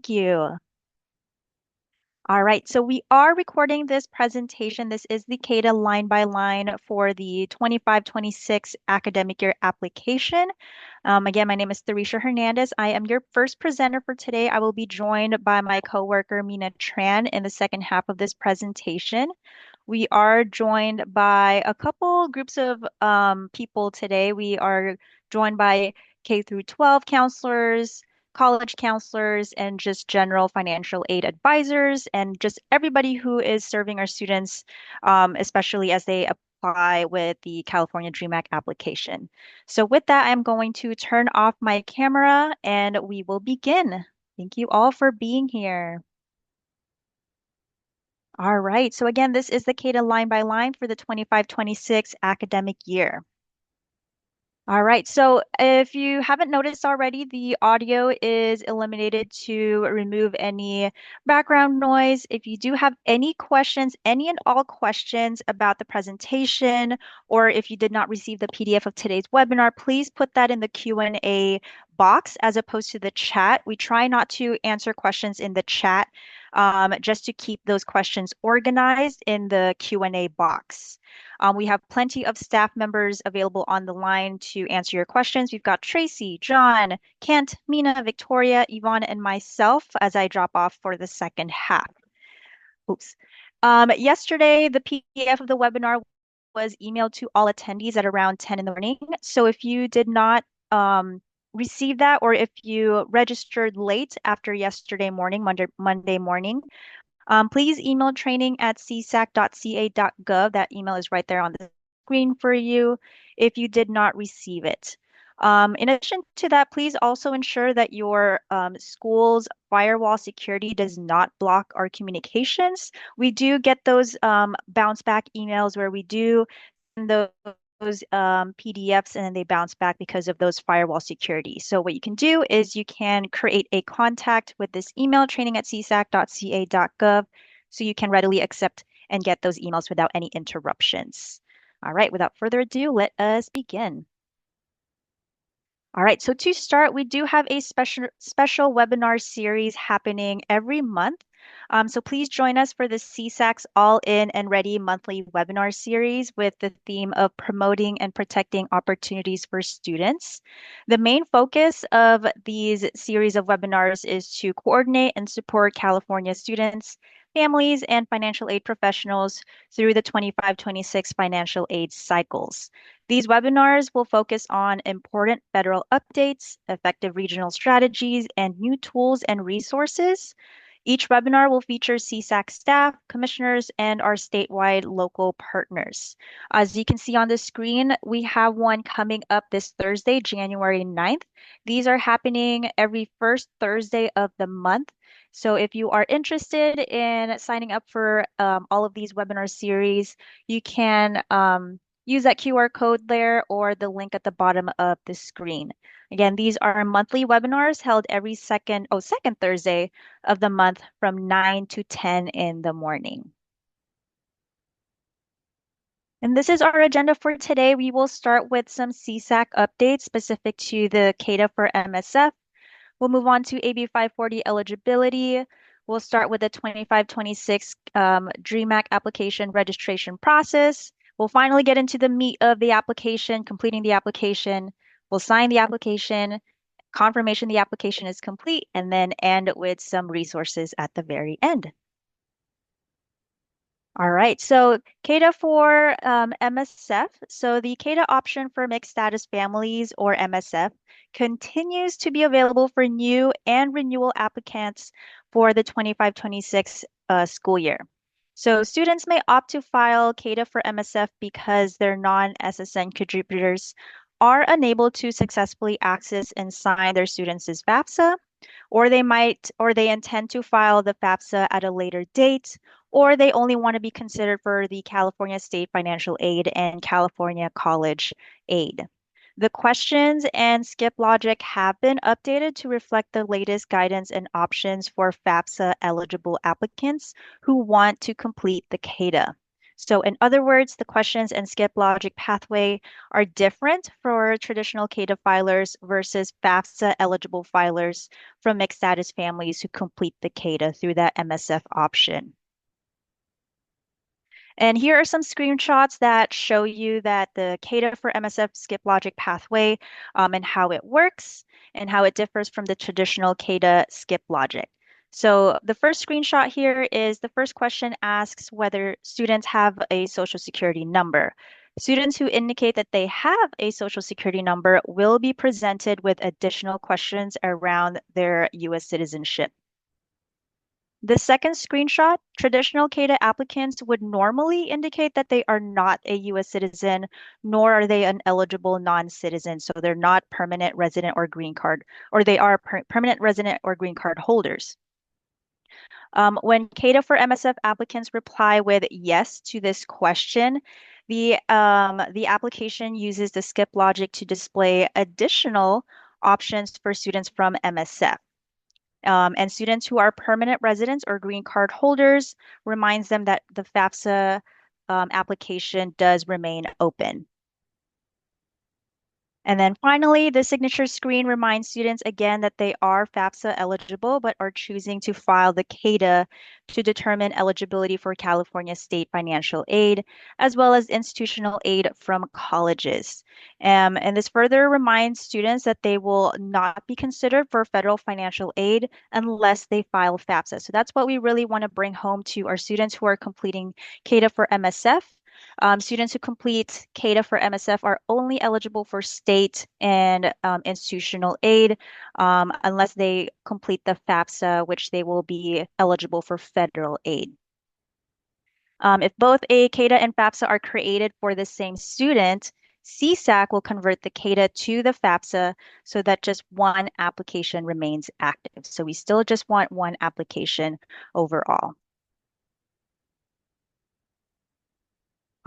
Thank you. All right, so we are recording this presentation. This is the CADA line by line for the 25-26 academic year application. Again, my name is Theresia Hernandez. I am your first presenter for today. I will be joined by my coworker, Mina Tran, in the second half of this presentation. We are joined by a couple groups of people today. We are joined by K through 12 counselors, college counselors, and just general financial aid advisors, and just everybody who is serving our students, especially as they apply with the California Dream Act application. So with that, I'm going to turn off my camera and we will begin. Thank you all for being here. All right. So again, this is the CADA line by line for the 25-26 academic year. All right. So if you haven't noticed already, the audio is eliminated to remove any background noise. If you do have any questions, any and all questions about the presentation, or if you did not receive the PDF of today's webinar, please put that in the Q&A box as opposed to the chat. We try not to answer questions in the chat, just to keep those questions organized in the Q&A box. We have plenty of staff members available on the line to answer your questions. We've got Tracy, John, Kent, Mina, Victoria, Yvonne, and myself as I drop off for the second half. Oops. Yesterday, the PDF of the webinar was emailed to all attendees at around 10 in the morning. So if you did not receive that, or if you registered late after yesterday morning, Monday morning, please email training@csac.ca.gov. That email is right there on the screen for you if you did not receive it. In addition to that, please also ensure that your school's firewall security does not block our communications. We do get those bounce back emails where we do send those PDFs and then they bounce back because of those firewall security. So what you can do is you can create a contact with this email, training@csac.ca.gov, so you can readily accept and get those emails without any interruptions. All right, without further ado, let us begin. All right, so to start, we do have a special webinar series happening every month. So please join us for the CSAC's All In and Ready monthly webinar series with the theme of promoting and protecting opportunities for students. The main focus of these series of webinars is to coordinate and support California students, families, and financial aid professionals through the 25-26 financial aid cycles. These webinars will focus on important federal updates, effective regional strategies, and new tools and resources. Each webinar will feature CSAC staff, commissioners, and our statewide local partners. As you can see on the screen, we have one coming up this Thursday, January 9th. These are happening every first Thursday of the month. So if you are interested in signing up for all of these webinar series, you can use that QR code there or the link at the bottom of the screen. Again, these are monthly webinars held every second Thursday of the month from 9 to 10 in the morning. And this is our agenda for today. We will start with some CSAC updates specific to the CADA for MSF. We'll move on to AB 540 eligibility. We'll start with the 25-26 Dream Act application registration process. We'll finally get into the meat of the application, completing the application. We'll sign the application, confirmation the application is complete, and then end with some resources at the very end. All right, so CADA for MSF. So the CADA option for mixed status families or MSF continues to be available for new and renewal applicants for the 25-26 school year. So students may opt to file CADA for MSF because their non-SSN contributors are unable to successfully access and sign their students' FAFSA, or they intend to file the FAFSA at a later date, or they only want to be considered for the California State Financial Aid and California College Aid. The questions and skip logic have been updated to reflect the latest guidance and options for FAFSA eligible applicants who want to complete the CADA. So, in other words, the questions and skip logic pathway are different for traditional CADA filers versus FAFSA eligible filers from mixed status families who complete the CADA through that MSF option. And here are some screenshots that show you that the CADA for MSF skip logic pathway and how it works and how it differs from the traditional CADA skip logic. So the first screenshot here is the first question asks whether students have a social security number. Students who indicate that they have a social security number will be presented with additional questions around their U.S. citizenship. The second screenshot, traditional CADA applicants would normally indicate that they are not a U.S. citizen, nor are they an eligible non-citizen. So they're not permanent resident or green card, or they are permanent resident or green card holders. When CADA for MSF applicants reply with yes to this question, the application uses the skip logic to display additional options for students from MSF. And students who are permanent residents or green card holders reminds them that the FAFSA application does remain open. And then finally, the signature screen reminds students again that they are FAFSA eligible, but are choosing to file the CADA to determine eligibility for California state financial aid, as well as institutional aid from colleges. And this further reminds students that they will not be considered for federal financial aid unless they file FAFSA. So that's what we really want to bring home to our students who are completing CADA for MSF. Students who complete CADA for MSF are only eligible for state and institutional aid unless they complete the FAFSA, which they will be eligible for federal aid. If both a CADA and FAFSA are created for the same student, CSAC will convert the CADA to the FAFSA so that just one application remains active. So we still just want one application overall.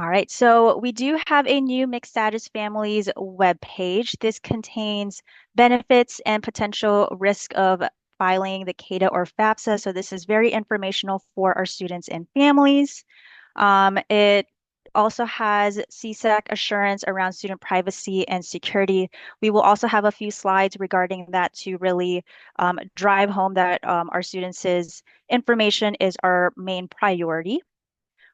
All right, so we do have a new mixed status families webpage. This contains benefits and potential risk of filing the CADA or FAFSA. So this is very informational for our students and families. It also has CSAC assurance around student privacy and security. We will also have a few slides regarding that to really drive home that our students' information is our main priority.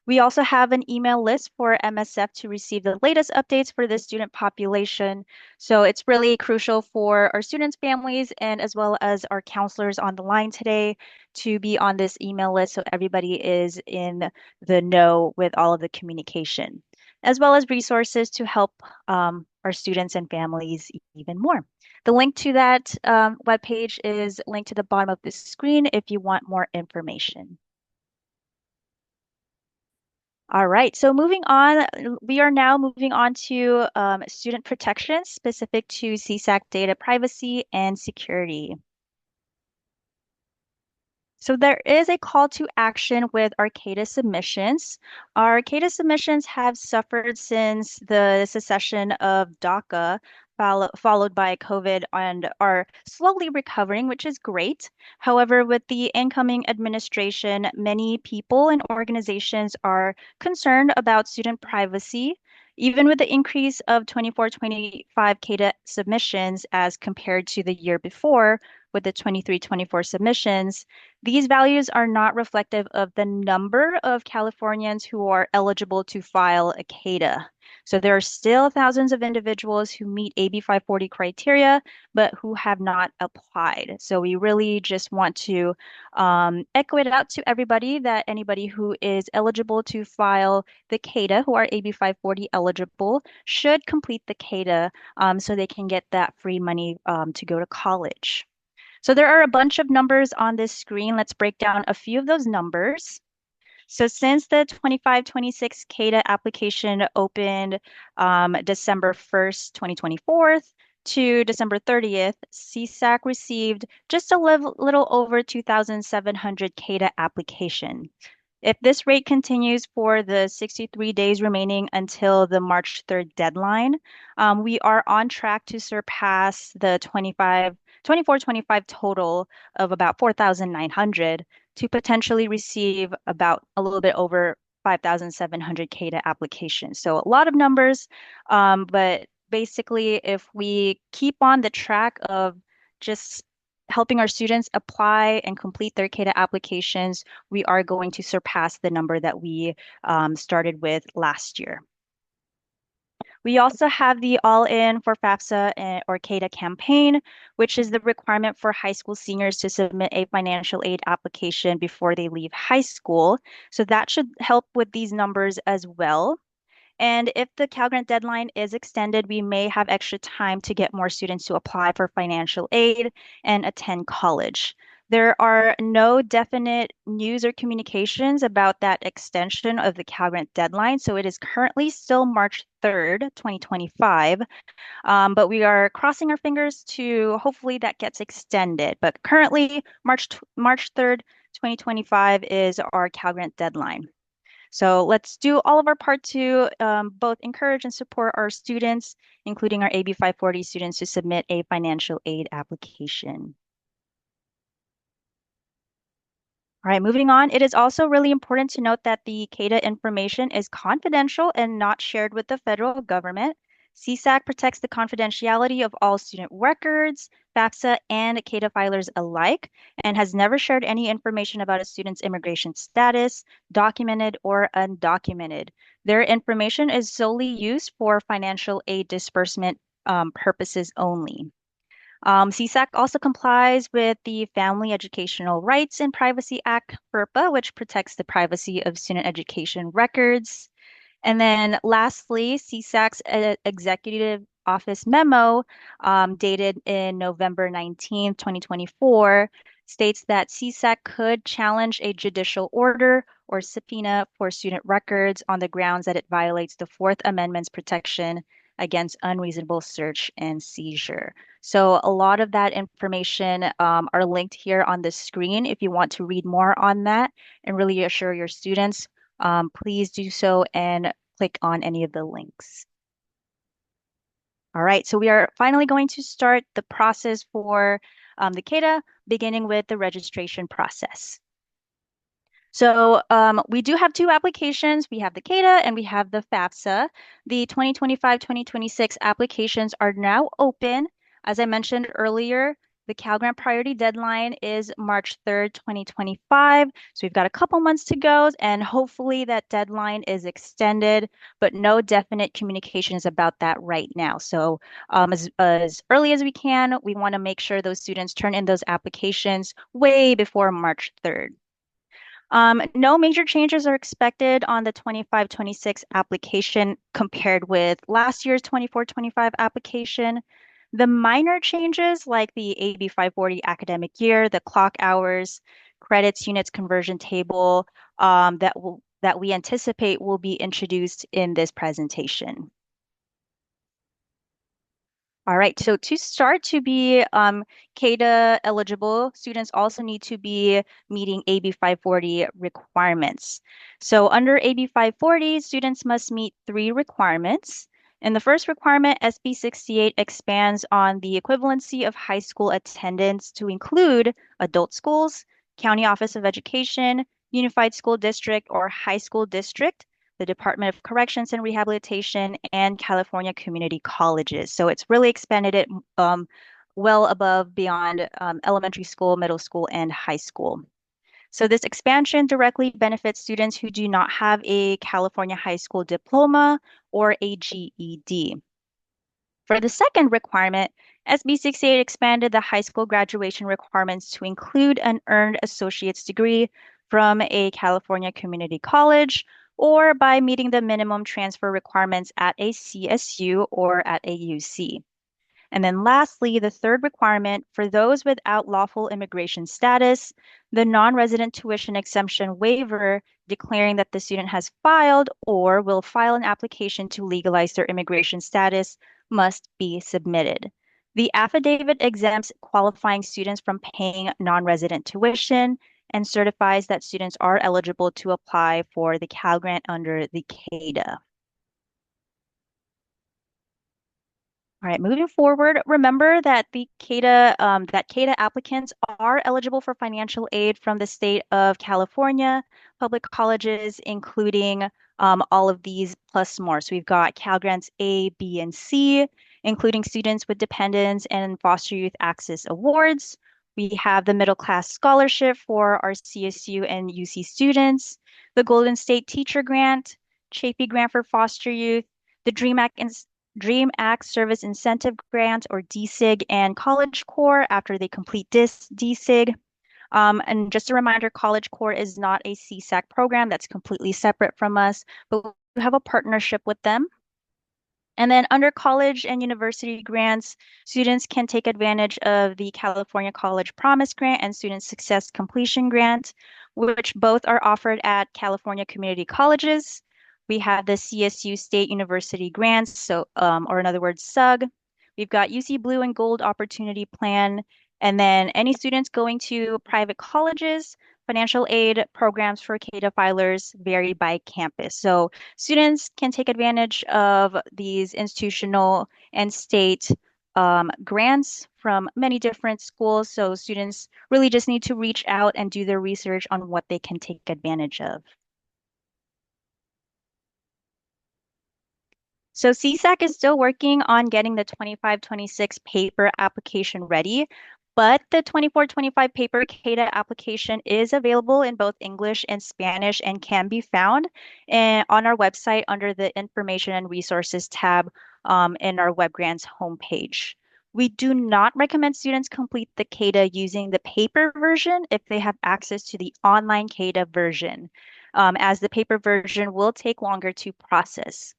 We also have an email list for MSF to receive the latest updates for the student population. So it's really crucial for our students' families and as well as our counselors on the line today to be on this email list so everybody is in the know with all of the communication, as well as resources to help our students and families even more. The link to that webpage is linked to the bottom of the screen if you want more information. All right, so moving on, we are now moving on to student protections specific to CSAC data privacy and security. So there is a call to action with our CADA submissions. Our CADA submissions have suffered since the secession of DACA, followed by COVID, and are slowly recovering, which is great. However, with the incoming administration, many people and organizations are concerned about student privacy. Even with the increase of 24-25 CADA submissions as compared to the year before, with the 23-24 submissions, these values are not reflective of the number of Californians who are eligible to file a CADA. So there are still thousands of individuals who meet AB 540 criteria, but who have not applied. So we really just want to echo it out to everybody that anybody who is eligible to file the CADA, who are AB 540 eligible, should complete the CADA so they can get that free money to go to college. So there are a bunch of numbers on this screen. Let's break down a few of those numbers. So since the 25-26 CADA application opened December 1st, 2024 to December 30th, CSAC received just a little over 2,700 CADA applications. If this rate continues for the 63 days remaining until the March 3rd deadline, we are on track to surpass the 24-25 total of about 4,900 to potentially receive about a little bit over 5,700 CADA applications. So a lot of numbers, but basically, if we keep on the track of just helping our students apply and complete their CADA applications, we are going to surpass the number that we started with last year. We also have the All-In for FAFSA or CADA campaign, which is the requirement for high school seniors to submit a financial aid application before they leave high school. So that should help with these numbers as well. And if the Cal Grant deadline is extended, we may have extra time to get more students to apply for financial aid and attend college. There are no definite news or communications about that extension of the Cal Grant deadline. So it is currently still March 3rd, 2025. But we are crossing our fingers to hopefully that gets extended. But currently, March 3rd, 2025 is our Cal Grant deadline. So let's do all of our part to both encourage and support our students, including our AB 540 students, to submit a financial aid application. All right, moving on. It is also really important to note that the CADA information is confidential and not shared with the federal government. CSAC protects the confidentiality of all student records, FAFSA, and CADA filers alike, and has never shared any information about a student's immigration status, documented or undocumented. Their information is solely used for financial aid disbursement purposes only. CSAC also complies with the Family Educational Rights and Privacy Act, FERPA, which protects the privacy of student education records. And then lastly, CSAC's Executive Office memo dated in November 19th, 2024 states that CSAC could challenge a judicial order or subpoena for student records on the grounds that it violates the Fourth Amendment's protection against unreasonable search and seizure. So a lot of that information are linked here on the screen if you want to read more on that and really assure your students please do so and click on any of the links. All right, so we are finally going to start the process for the CADA, beginning with the registration process. So we do have two applications. We have the CADA and we have the FAFSA. The 2025-2026 applications are now open. As I mentioned earlier, the Cal Grant priority deadline is March 3rd, 2025. So we've got a couple months to go, and hopefully that deadline is extended, but no definite communications about that right now. So as early as we can, we want to make sure those students turn in those applications way before March 3rd. No major changes are expected on the 25-26 application compared with last year's 24-25 application. The minor changes like the AB 540 academic year, the clock hours, credits, units, conversion table that we anticipate will be introduced in this presentation. All right, so to start to be CADA eligible, students also need to be meeting AB 540 requirements. So under AB 540, students must meet three requirements. In the first requirement, SB 68 expands on the equivalency of high school attendance to include adult schools, County Office of Education, Unified School District, or High School District, the Department of Corrections and Rehabilitation, and California Community Colleges. So it's really expanded it well above beyond elementary school, middle school, and high school. So this expansion directly benefits students who do not have a California high school diploma or a GED. For the second requirement, SB 68 expanded the high school graduation requirements to include an earned associate's degree from a California community college or by meeting the minimum transfer requirements at a CSU or at a UC. And then lastly, the third requirement for those without lawful immigration status, the non-resident tuition exemption waiver declaring that the student has filed or will file an application to legalize their immigration status must be submitted. The affidavit exempts qualifying students from paying non-resident tuition and certifies that students are eligible to apply for the Cal Grant under the CADA. All right, moving forward, remember that the CADA applicants are eligible for financial aid from the state of California, public colleges, including all of these plus more. So we've got Cal Grants A, B, and C, including students with dependents and foster youth access awards. We have the middle class scholarship for our CSU and UC students, the Golden State Teacher Grant, Chapey Grant for foster youth, the Dream Act Service Incentive Grant or DSIG and College Core after they complete this DSIG. And just a reminder, College Core is not a CSAC program that's completely separate from us, but we have a partnership with them. And then under college and university grants, students can take advantage of the California College Promise Grant and Student Success Completion Grant, which both are offered at California Community Colleges. We have the CSU State University Grants, or in other words, SUG. We've got UC Blue and Gold Opportunity Plan. And then any students going to private colleges, financial aid programs for CADA filers vary by campus. So students can take advantage of these institutional and state grants from many different schools. So students really just need to reach out and do their research on what they can take advantage of. So CSAC is still working on getting the 25-26 paper application ready, but the 24-25 paper CADA application is available in both English and Spanish and can be found on our website under the Information and Resources tab in our Web Grants homepage. We do not recommend students complete the CADA using the paper version if they have access to the online CADA version, as the paper version will take longer to process.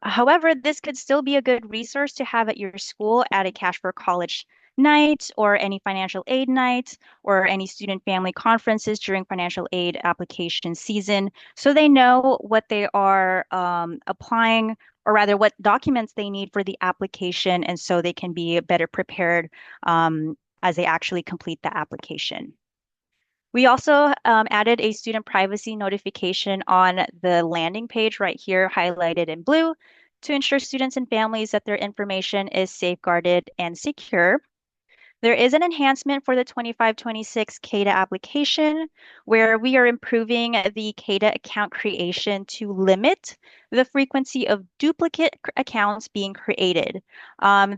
However, this could still be a good resource to have at your school at a Cash for College night or any financial aid night or any student family conferences during financial aid application season so they know what they are applying or rather what documents they need for the application and so they can be better prepared as they actually complete the application. We also added a student privacy notification on the landing page right here, highlighted in blue, to ensure students and families that their information is safeguarded and secure. There is an enhancement for the 25-26 CADA application where we are improving the CADA account creation to limit the frequency of duplicate accounts being created.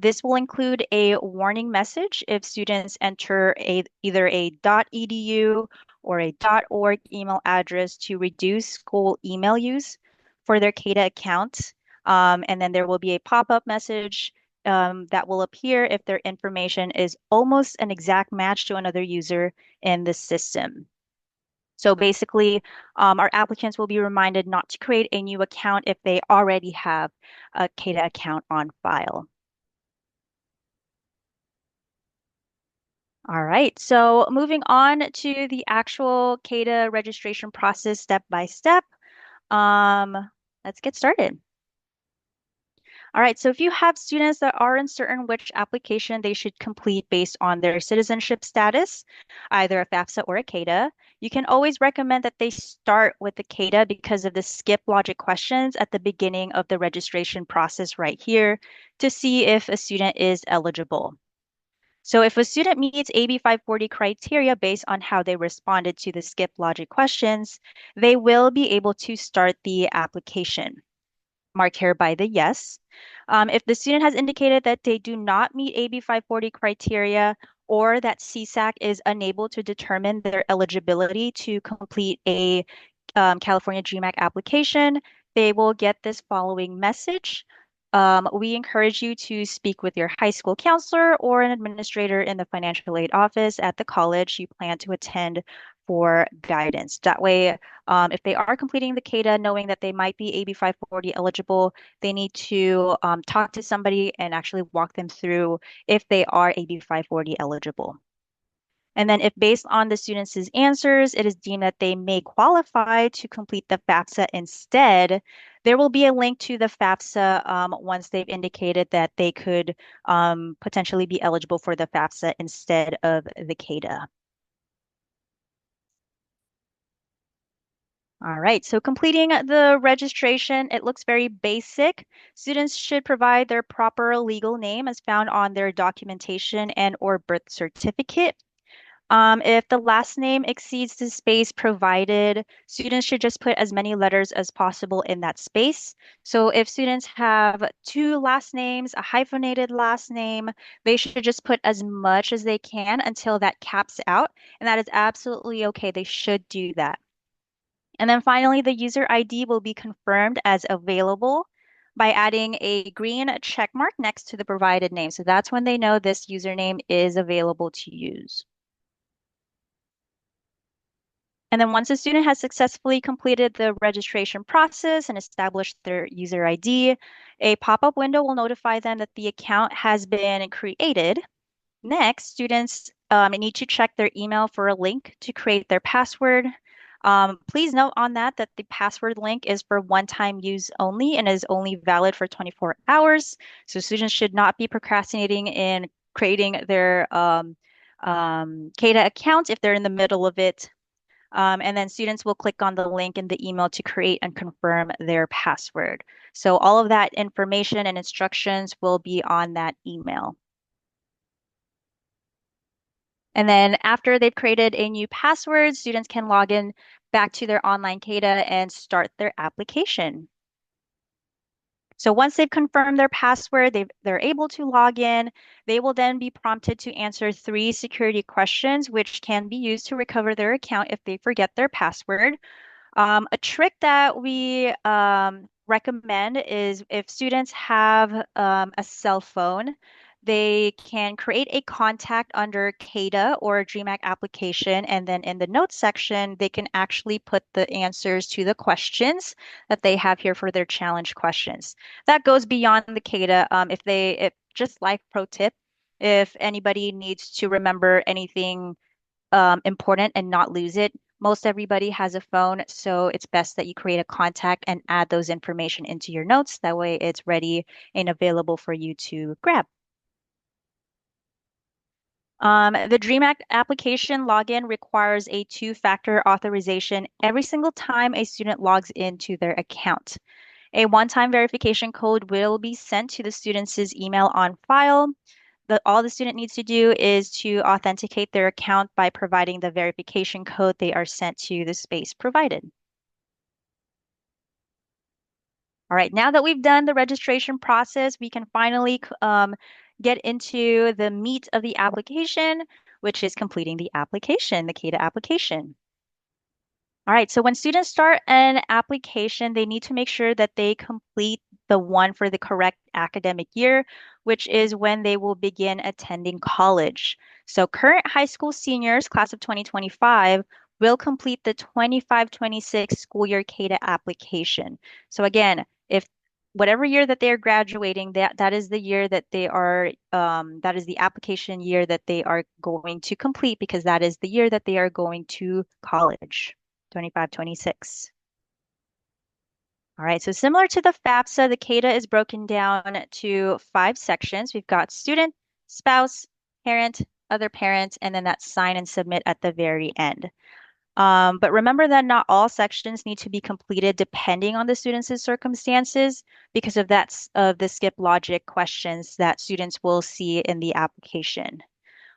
This will include a warning message if students enter either a .edu or a .org email address to reduce school email use for their CADA account. And then there will be a pop-up message that will appear if their information is almost an exact match to another user in the system. So basically, our applicants will be reminded not to create a new account if they already have a CADA account on file. All right, so moving on to the actual CADA registration process step by step. Let's get started. All right, so if you have students that are uncertain which application they should complete based on their citizenship status, either a FAFSA or a CADA, you can always recommend that they start with the CADA because of the skip logic questions at the beginning of the registration process right here to see if a student is eligible. So if a student meets AB 540 criteria based on how they responded to the skip logic questions, they will be able to start the application, marked here by the yes. If the student has indicated that they do not meet AB 540 criteria or that CSAC is unable to determine their eligibility to complete a California GMAC application, they will get this following message. We encourage you to speak with your high school counselor or an administrator in the financial aid office at the college you plan to attend for guidance. That way, if they are completing the CADA knowing that they might be AB 540 eligible, they need to talk to somebody and actually walk them through if they are AB 540 eligible. And then if based on the students' answers, it is deemed that they may qualify to complete the FAFSA instead, there will be a link to the FAFSA once they've indicated that they could potentially be eligible for the FAFSA instead of the CADA. All right, so completing the registration, it looks very basic. Students should provide their proper legal name as found on their documentation and or birth certificate. If the last name exceeds the space provided, students should just put as many letters as possible in that space. So if students have two last names, a hyphenated last name, they should just put as much as they can until that caps out. And that is absolutely okay. They should do that. And then finally, the user ID will be confirmed as available by adding a green check mark next to the provided name. So that's when they know this username is available to use. And then once a student has successfully completed the registration process and established their user ID, a pop-up window will notify them that the account has been created. Next, students need to check their email for a link to create their password. Please note on that the password link is for one-time use only and is only valid for 24 hours. So students should not be procrastinating in creating their CADAA account if they're in the middle of it. And then students will click on the link in the email to create and confirm their password. So all of that information and instructions will be on that email. And then after they've created a new password, students can log in back to their online CADA and start their application. So once they've confirmed their password, they're able to log in. They will then be prompted to answer three security questions, which can be used to recover their account if they forget their password. A trick that we recommend is if students have a cell phone, they can create a contact under CADA or DreamHack application, and then in the notes section, they can actually put the answers to the questions that they have here for their challenge questions. That goes beyond the CADA. If just life pro tip, if anybody needs to remember anything important and not lose it. Most everybody has a phone, so it's best that you create a contact and add those information into your notes. That way it's ready and available for you to grab. The Dream Act application login requires a two-factor authorization every single time a student logs into their account. A one-time verification code will be sent to the student's email on file. All the student needs to do is to authenticate their account by providing the verification code they are sent to the space provided. All right, now that we've done the registration process, we can finally get into the meat of the application, which is completing the application, the CADA application. All right, so when students start an application, they need to make sure that they complete the one for the correct academic year, which is when they will begin attending college. So current high school seniors, class of 2025, will complete the 25-26 school year CADA application. So again, if whatever year that they are graduating, that is the year that they are, that is the application year that they are going to complete because that is the year that they are going to college. 25, 26. All right, so similar to the FAFSA, the CADA is broken down to five sections. We've got student, spouse, parent, other parent, and then that sign and submit at the very end. But remember that not all sections need to be completed depending on the student's circumstances because of the skip logic questions that students will see in the application.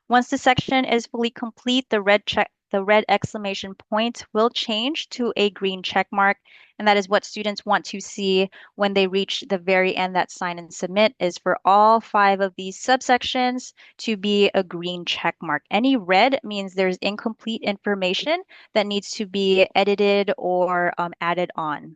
Once the section is fully complete, the red exclamation point will change to a green check mark, and that is what students want to see when they reach the very end. That sign and submit is for all five of these subsections to be a green check mark. Any red means there's incomplete information that needs to be edited or added on.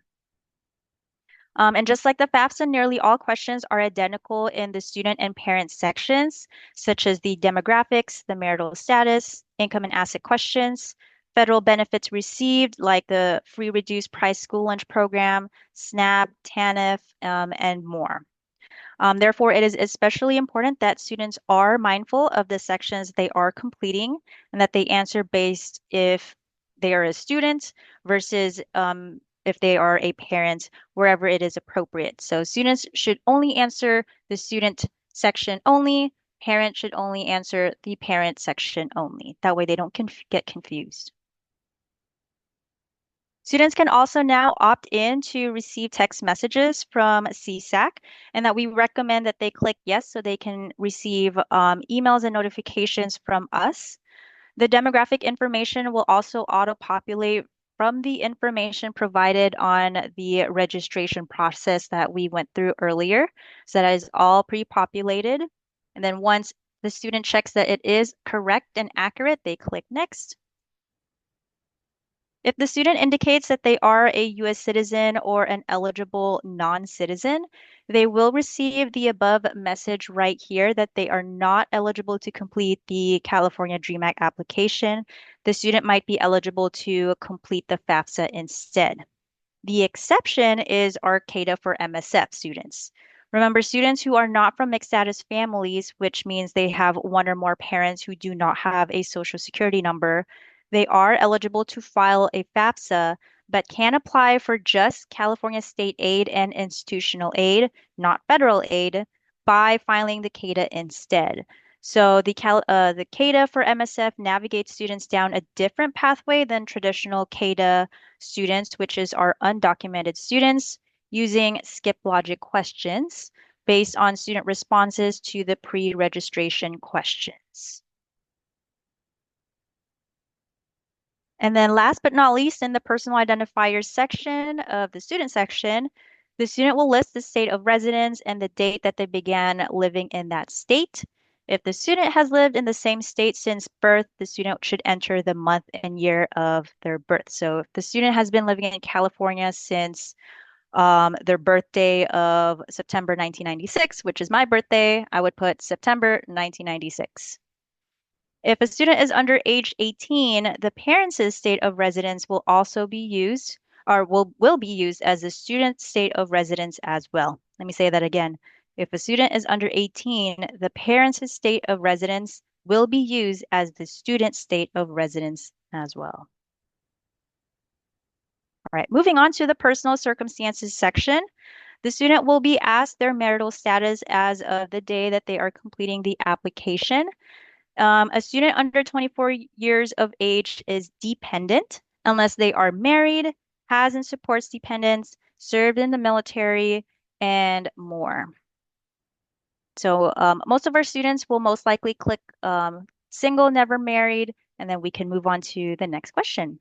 And just like the FAFSA, nearly all questions are identical in the student and parent sections, such as the demographics, the marital status, income and asset questions, federal benefits received, like the free reduced price school lunch program, SNAP, TANF, and more. Therefore, it is especially important that students are mindful of the sections they are completing and that they answer based if they are a student versus if they are a parent, wherever it is appropriate. So students should only answer the student section only. Parent should only answer the parent section only. That way they don't get confused. Students can also now opt in to receive text messages from CSAC, and that we recommend that they click yes so they can receive emails and notifications from us. The demographic information will also auto-populate from the information provided on the registration process that we went through earlier. So that is all pre-populated. And then once the student checks that it is correct and accurate, they click next. If the student indicates that they are a U.S. citizen or an eligible non-citizen, they will receive the above message right here that they are not eligible to complete the California DREAM Act application. The student might be eligible to complete the FAFSA instead. The exception is our CADAA for MSF students. Remember, students who are not from mixed status families, which means they have one or more parents who do not have a social security number, they are eligible to file a FAFSA, but can apply for just California state aid and institutional aid, not federal aid, by filing the CADAA instead. So the CADAA for MSF navigates students down a different pathway than traditional CADAA students, which is our undocumented students, using skip logic questions based on student responses to the pre-registration questions. And then last but not least, in the personal identifiers section of the student section, the student will list the state of residence and the date that they began living in that state. If the student has lived in the same state since birth, the student should enter the month and year of their birth. So if the student has been living in California since their birthday of September 1996, which is my birthday, I would put September 1996. If a student is under age 18, the parents' state of residence will also be used or will be used as the student's state of residence as well. Let me say that again. If a student is under 18, the parents' state of residence will be used as the student's state of residence as well. All right, moving on to the personal circumstances section. The student will be asked their marital status as of the day that they are completing the application. A student under 24 years of age is dependent unless they are married, has and supports dependents, served in the military, and more. So most of our students will most likely click single, never married, and then we can move on to the next question.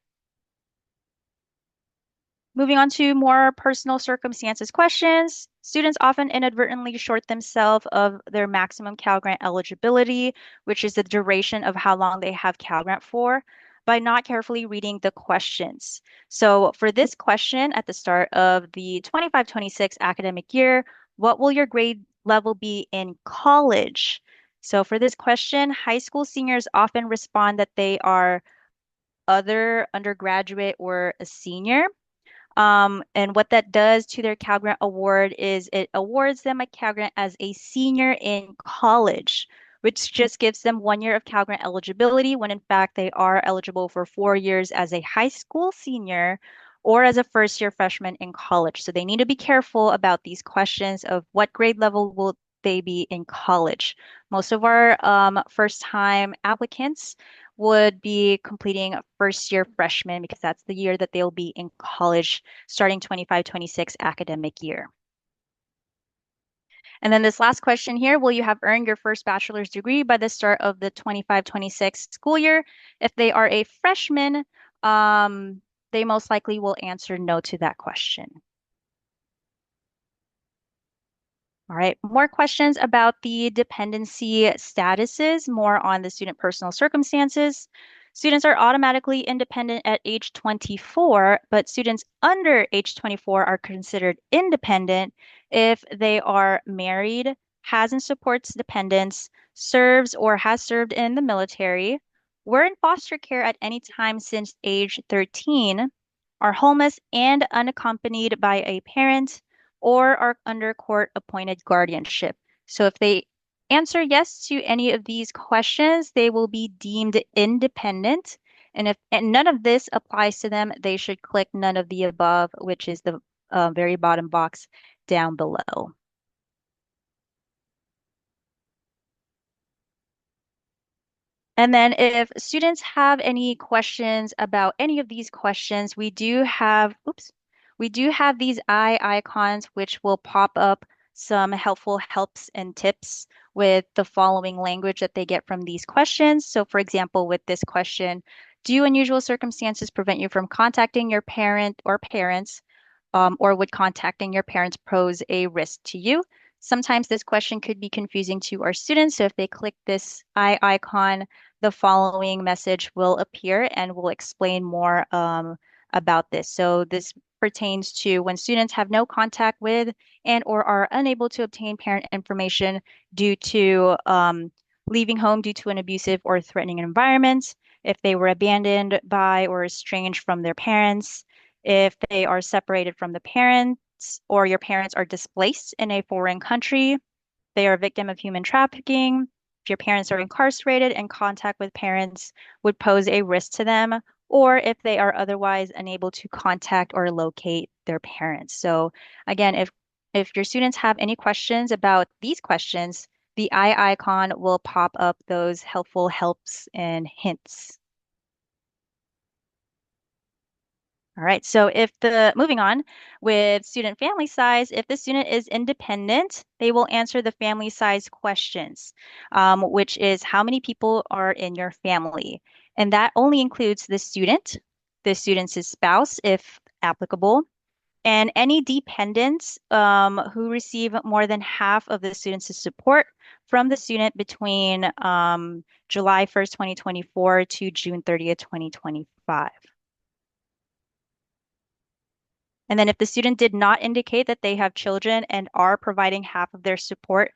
Moving on to more personal circumstances questions. Students often inadvertently short themselves of their maximum Cal Grant eligibility, which is the duration of how long they have Cal Grant for, by not carefully reading the questions. So for this question at the start of the 25-26 academic year, what will your grade level be in college? So for this question, high school seniors often respond that they are other undergraduate or a senior. And what that does to their Cal Grant award is it awards them a Cal Grant as a senior in college, which just gives them 1 year of Cal Grant eligibility when in fact they are eligible for 4 years as a high school senior or as a first year freshman in college. So they need to be careful about these questions of what grade level will they be in college. Most of our first time applicants would be completing first year freshman because that's the year that they'll be in college starting 25-26 academic year. And then this last question here, will you have earned your first bachelor's degree by the start of the 25-26 school year? If they are a freshman, they most likely will answer no to that question. All right, more questions about the dependency statuses, more on the student personal circumstances. Students are automatically independent at age 24, but students under age 24 are considered independent if they are married, has and supports dependents, serves or has served in the military, were in foster care at any time since age 13, are homeless and unaccompanied by a parent, or are under court appointed guardianship. So if they answer yes to any of these questions, they will be deemed independent. And if and none of this applies to them, they should click none of the above, which is the very bottom box down below. And then if students have any questions about any of these questions, we do have these eye icons which will pop up some helpful helps and tips with the following language that they get from these questions. So for example, with this question, do unusual circumstances prevent you from contacting your parent or parents, or would contacting your parents pose a risk to you? Sometimes this question could be confusing to our students. So if they click this eye icon, the following message will appear and will explain more about this. So this pertains to when students have no contact with and or are unable to obtain parent information due to leaving home due to an abusive or threatening environment, if they were abandoned by or estranged from their parents, if they are separated from the parents or your parents are displaced in a foreign country, they are a victim of human trafficking. If your parents are incarcerated and contact with parents would pose a risk to them, or if they are otherwise unable to contact or locate their parents. So again, if your students have any questions about these questions, the eye icon will pop up those helpful helps and hints. All right, so if the moving on with student family size, if the student is independent, they will answer the family size questions, which is how many people are in your family. And that only includes the student's spouse, if applicable, and any dependents who receive more than half of the student's support from the student between July 1st, 2024 to June 30th, 2025. And then if the student did not indicate that they have children and are providing half of their support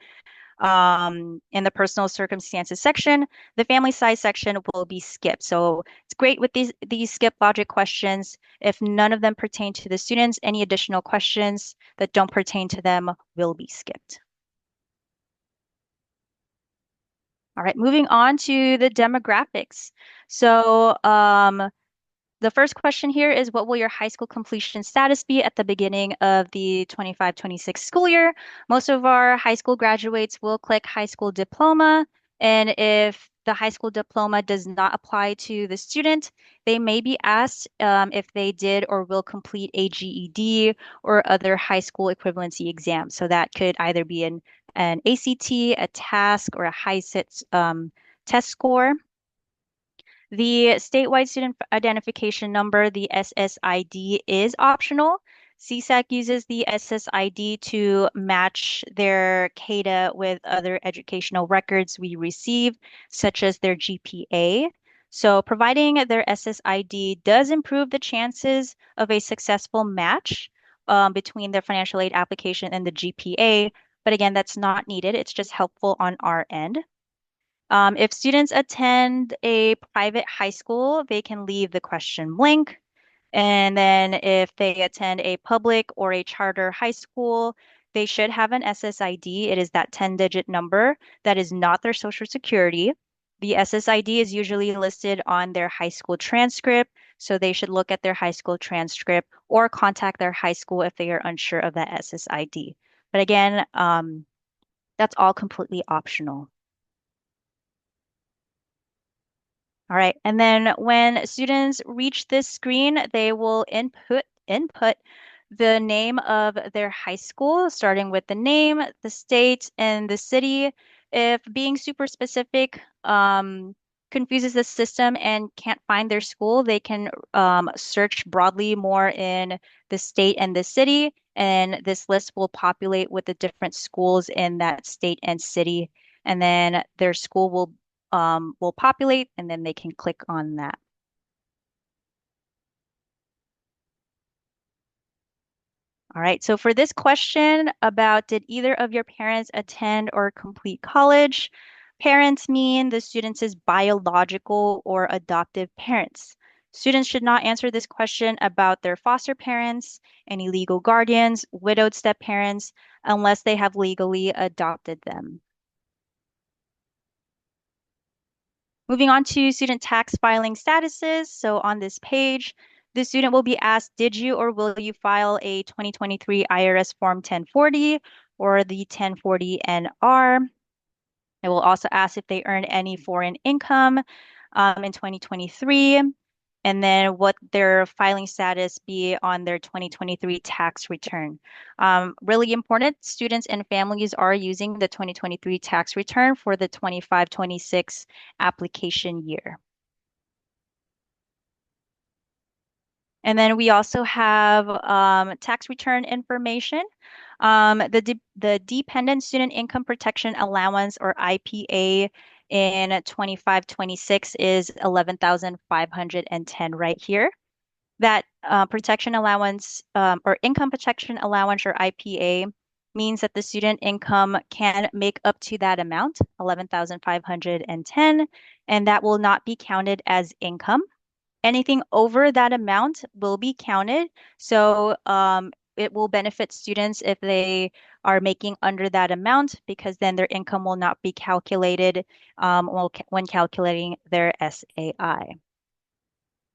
in the personal circumstances section, the family size section will be skipped. So it's great with these skip logic questions. If none of them pertain to the students, any additional questions that don't pertain to them will be skipped. All right, moving on to the demographics. So the first question here is what will your high school completion status be at the beginning of the 25-26 school year? Most of our high school graduates will click high school diploma. And if the high school diploma does not apply to the student, they may be asked if they did or will complete a GED or other high school equivalency exam. So that could either be an ACT, a task, or a high sit test score. The statewide student identification number, the SSID, is optional. CSAC uses the SSID to match their CADAA with other educational records we receive, such as their GPA. So providing their SSID does improve the chances of a successful match between their financial aid application and the GPA. But again, that's not needed. It's just helpful on our end. If students attend a private high school, they can leave the question blank. And then if they attend a public or a charter high school, they should have an SSID. It is that 10-digit number that is not their social security. The SSID is usually listed on their high school transcript, so they should look at their high school transcript or contact their high school if they are unsure of that SSID. But again, that's all completely optional. All right. And then when students reach this screen, they will input the name of their high school, starting with the name, the state, and the city. If being super specific confuses the system and can't find their school, they can search broadly more in the state and the city, and this list will populate with the different schools in that state and city. And then their school will populate and then they can click on that. All right, so for this question about did either of your parents attend or complete college, parents mean the students' biological or adoptive parents. Students should not answer this question about their foster parents, any legal guardians, widowed step parents, unless they have legally adopted them. Moving on to student tax filing statuses. So on this page, the student will be asked, did you or will you file a 2023 IRS Form 1040 or the 1040 NR? It will also ask if they earn any foreign income in 2023, and then what their filing status be on their 2023 tax return. Really important, students and families are using the 2023 tax return for the 25-26 application year. And then we also have tax return information. The Dependent Student Income Protection Allowance, or IPA, in 25-26 is 11,510 right here. That protection allowance or income protection allowance, or IPA, means that the student income can make up to that amount, 11,510, and that will not be counted as income. Anything over that amount will be counted. So it will benefit students if they are making under that amount, because then their income will not be calculated when calculating their SAI.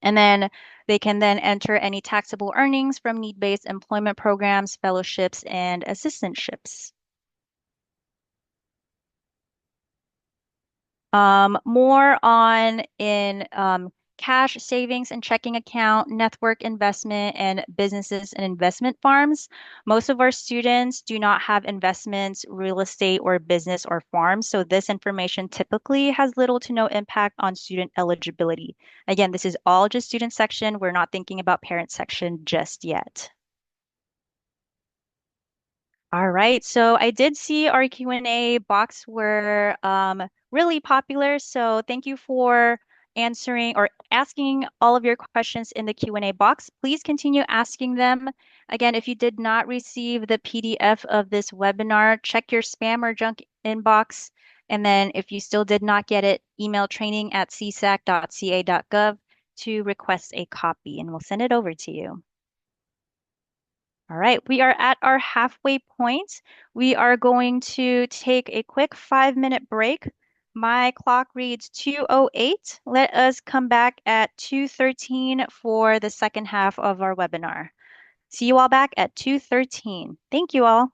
And then they can then enter any taxable earnings from need-based employment programs, fellowships, and assistantships. More on in cash savings and checking account, network investment, and businesses and investment farms. Most of our students do not have investments, real estate, or business or farms. So this information typically has little to no impact on student eligibility. Again, this is all just student section. We're not thinking about parent section just yet. All right, so I did see our Q&A box were really popular. So thank you for answering or asking all of your questions in the Q&A box. Please continue asking them. Again, if you did not receive the PDF of this webinar, check your spam or junk inbox. And then if you still did not get it, email training@csac.ca.gov to request a copy, and we'll send it over to you. All right, we are at our halfway point. We are going to take a quick 5-minute break. My clock reads 2:08. Let us come back at 2:13 for the second half of our webinar. See you all back at 2:13. Thank you all.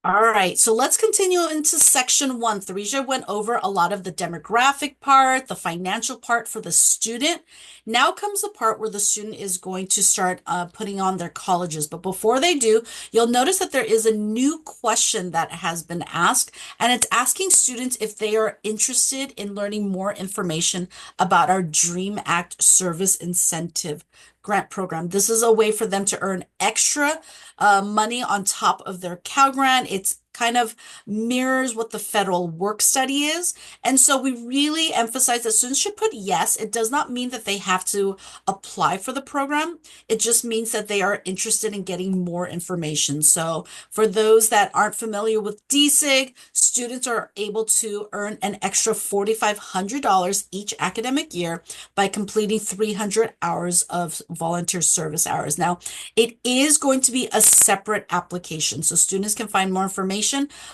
All right, so let's continue into section one. Theresa went over a lot of the demographic part, the financial part for the student. Now comes the part where the student is going to start putting on their colleges. But before they do, you'll notice that there is a new question that has been asked, and it's asking students if they are interested in learning more information about our DREAM Act Service Incentive Grant Program. This is a way for them to earn extra money on top of their Cal Grant. It's kind of mirrors what the federal work study is. And so we really emphasize that students should put yes. It does not mean that they have to apply for the program. It just means that they are interested in getting more information. So for those that aren't familiar with DSIG, students are able to earn an extra $4,500 each academic year by completing 300 hours of volunteer service hours. Now, it is going to be a separate application, so students can find more information.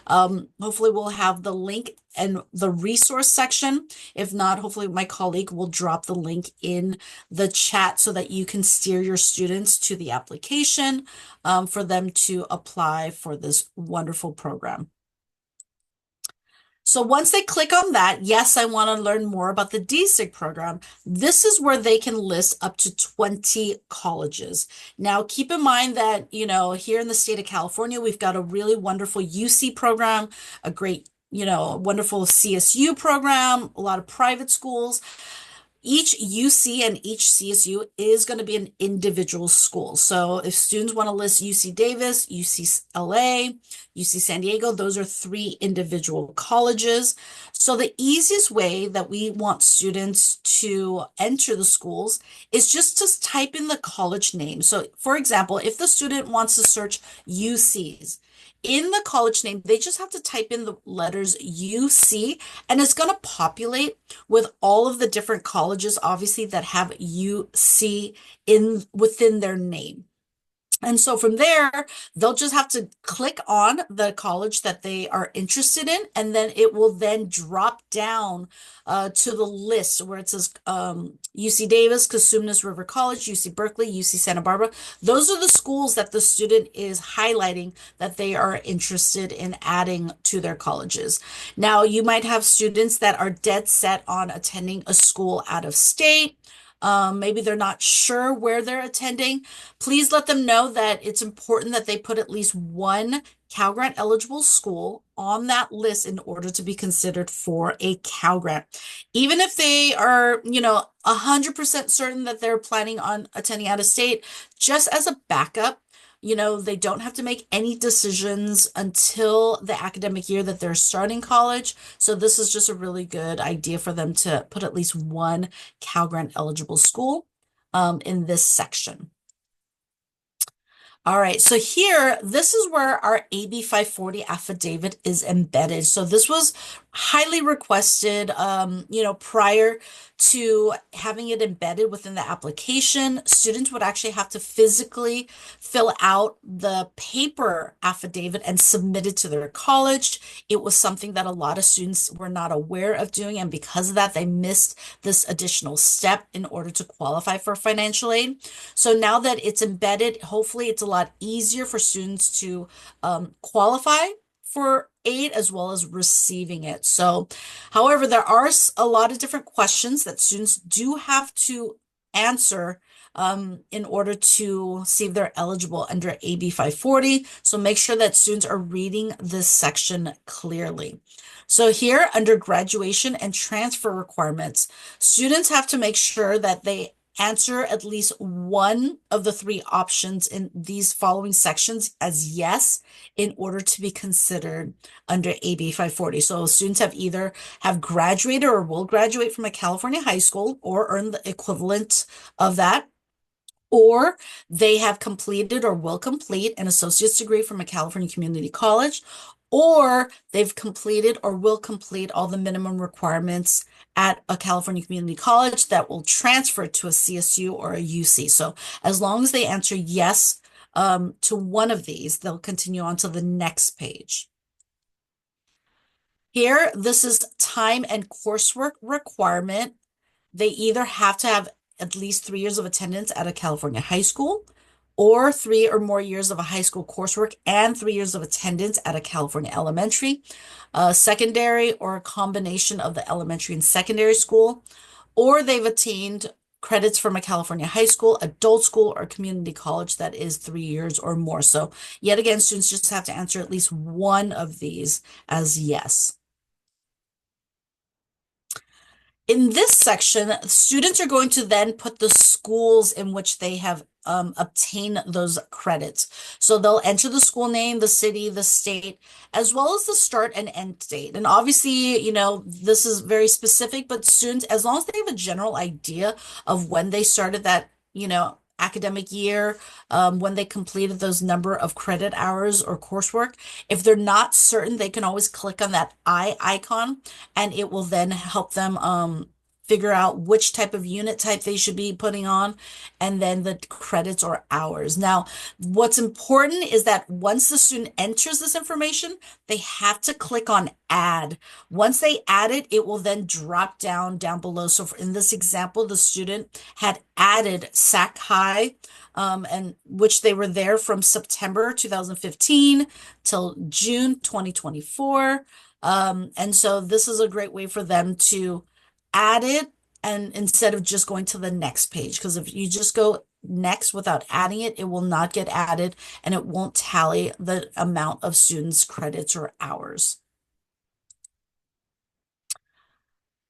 Hopefully we'll have the link in the resource section. If not, hopefully my colleague will drop the link in the chat so that you can steer your students to the application for them to apply for this wonderful program. So once they click on that, yes, I want to learn more about the DSIG program. This is where they can list up to 20 colleges. Now, keep in mind that, here in the state of California, we've got a really wonderful UC program, a great, wonderful CSU program, a lot of private schools. Each UC and each CSU is going to be an individual school. So if students want to list UC Davis, UCLA, UC San Diego, those are three individual colleges. So the easiest way that we want students to enter the schools is just to type in the college name. So for example, if the student wants to search UCs, in the college name, they just have to type in the letters UC and it's going to populate with all of the different colleges, obviously, that have UC in within their name. And so from there, they'll just have to click on the college that they are interested in, and then it will then drop down to the list where it says UC Davis, Cosumnes River College, UC Berkeley, UC Santa Barbara. Those are the schools that the student is highlighting that they are interested in adding to their colleges. Now, you might have students that are dead set on attending a school out of state. Maybe they're not sure where they're attending. Please let them know that it's important that they put at least one Cal Grant eligible school on that list in order to be considered for a Cal Grant. Even if they are, 100% certain that they're planning on attending out of state, just as a backup, they don't have to make any decisions until the academic year that they're starting college. So this is just a really good idea for them to put at least one Cal Grant eligible school in this section. All right, so here, this is where our AB 540 affidavit is embedded. So this was highly requested, prior to having it embedded within the application. Students would actually have to physically fill out the paper affidavit and submit it to their college. It was something that a lot of students were not aware of doing, and because of that, they missed this additional step in order to qualify for financial aid. So now that it's embedded, hopefully it's a lot easier for students to qualify for aid as well as receiving it. So, however, there are a lot of different questions that students do have to answer in order to see if they're eligible under AB 540. So make sure that students are reading this section clearly. So here, under graduation and transfer requirements, students have to make sure that they answer at least one of the three options in these following sections as yes in order to be considered under AB 540. So students have graduated or will graduate from a California high school or earn the equivalent of that, or they have completed or will complete an associate's degree from a California community college, or they've completed or will complete all the minimum requirements at a California community college that will transfer to a CSU or a UC. So as long as they answer yes to one of these, they'll continue on to the next page. Here, this is time and coursework requirement. They either have to have at least 3 years of attendance at a California high school, or 3 or more years of a high school coursework and 3 years of attendance at a California elementary, secondary, or a combination of the elementary and secondary school, or they've attained credits from a California high school, adult school, or community college that is 3 years or more. So yet again, students just have to answer at least one of these as yes. In this section, students are going to then put the schools in which they have obtained those credits. So they'll enter the school name, the city, the state, as well as the start and end date. And obviously, this is very specific, but students, as long as they have a general idea of when they started that, academic year, when they completed those number of credit hours or coursework, if they're not certain, they can always click on that I icon and it will then help them figure out which type of unit type they should be putting on, and then the credits or hours. Now, what's important is that once the student enters this information, they have to click on add. Once they add it, it will then drop down below. So in this example, the student had added Sac High, and which they were there from September 2015 till June 2024. And so this is a great way for them to add it, and instead of just going to the next page, because if you just go next without adding it, it will not get added and it won't tally the amount of students' credits or hours.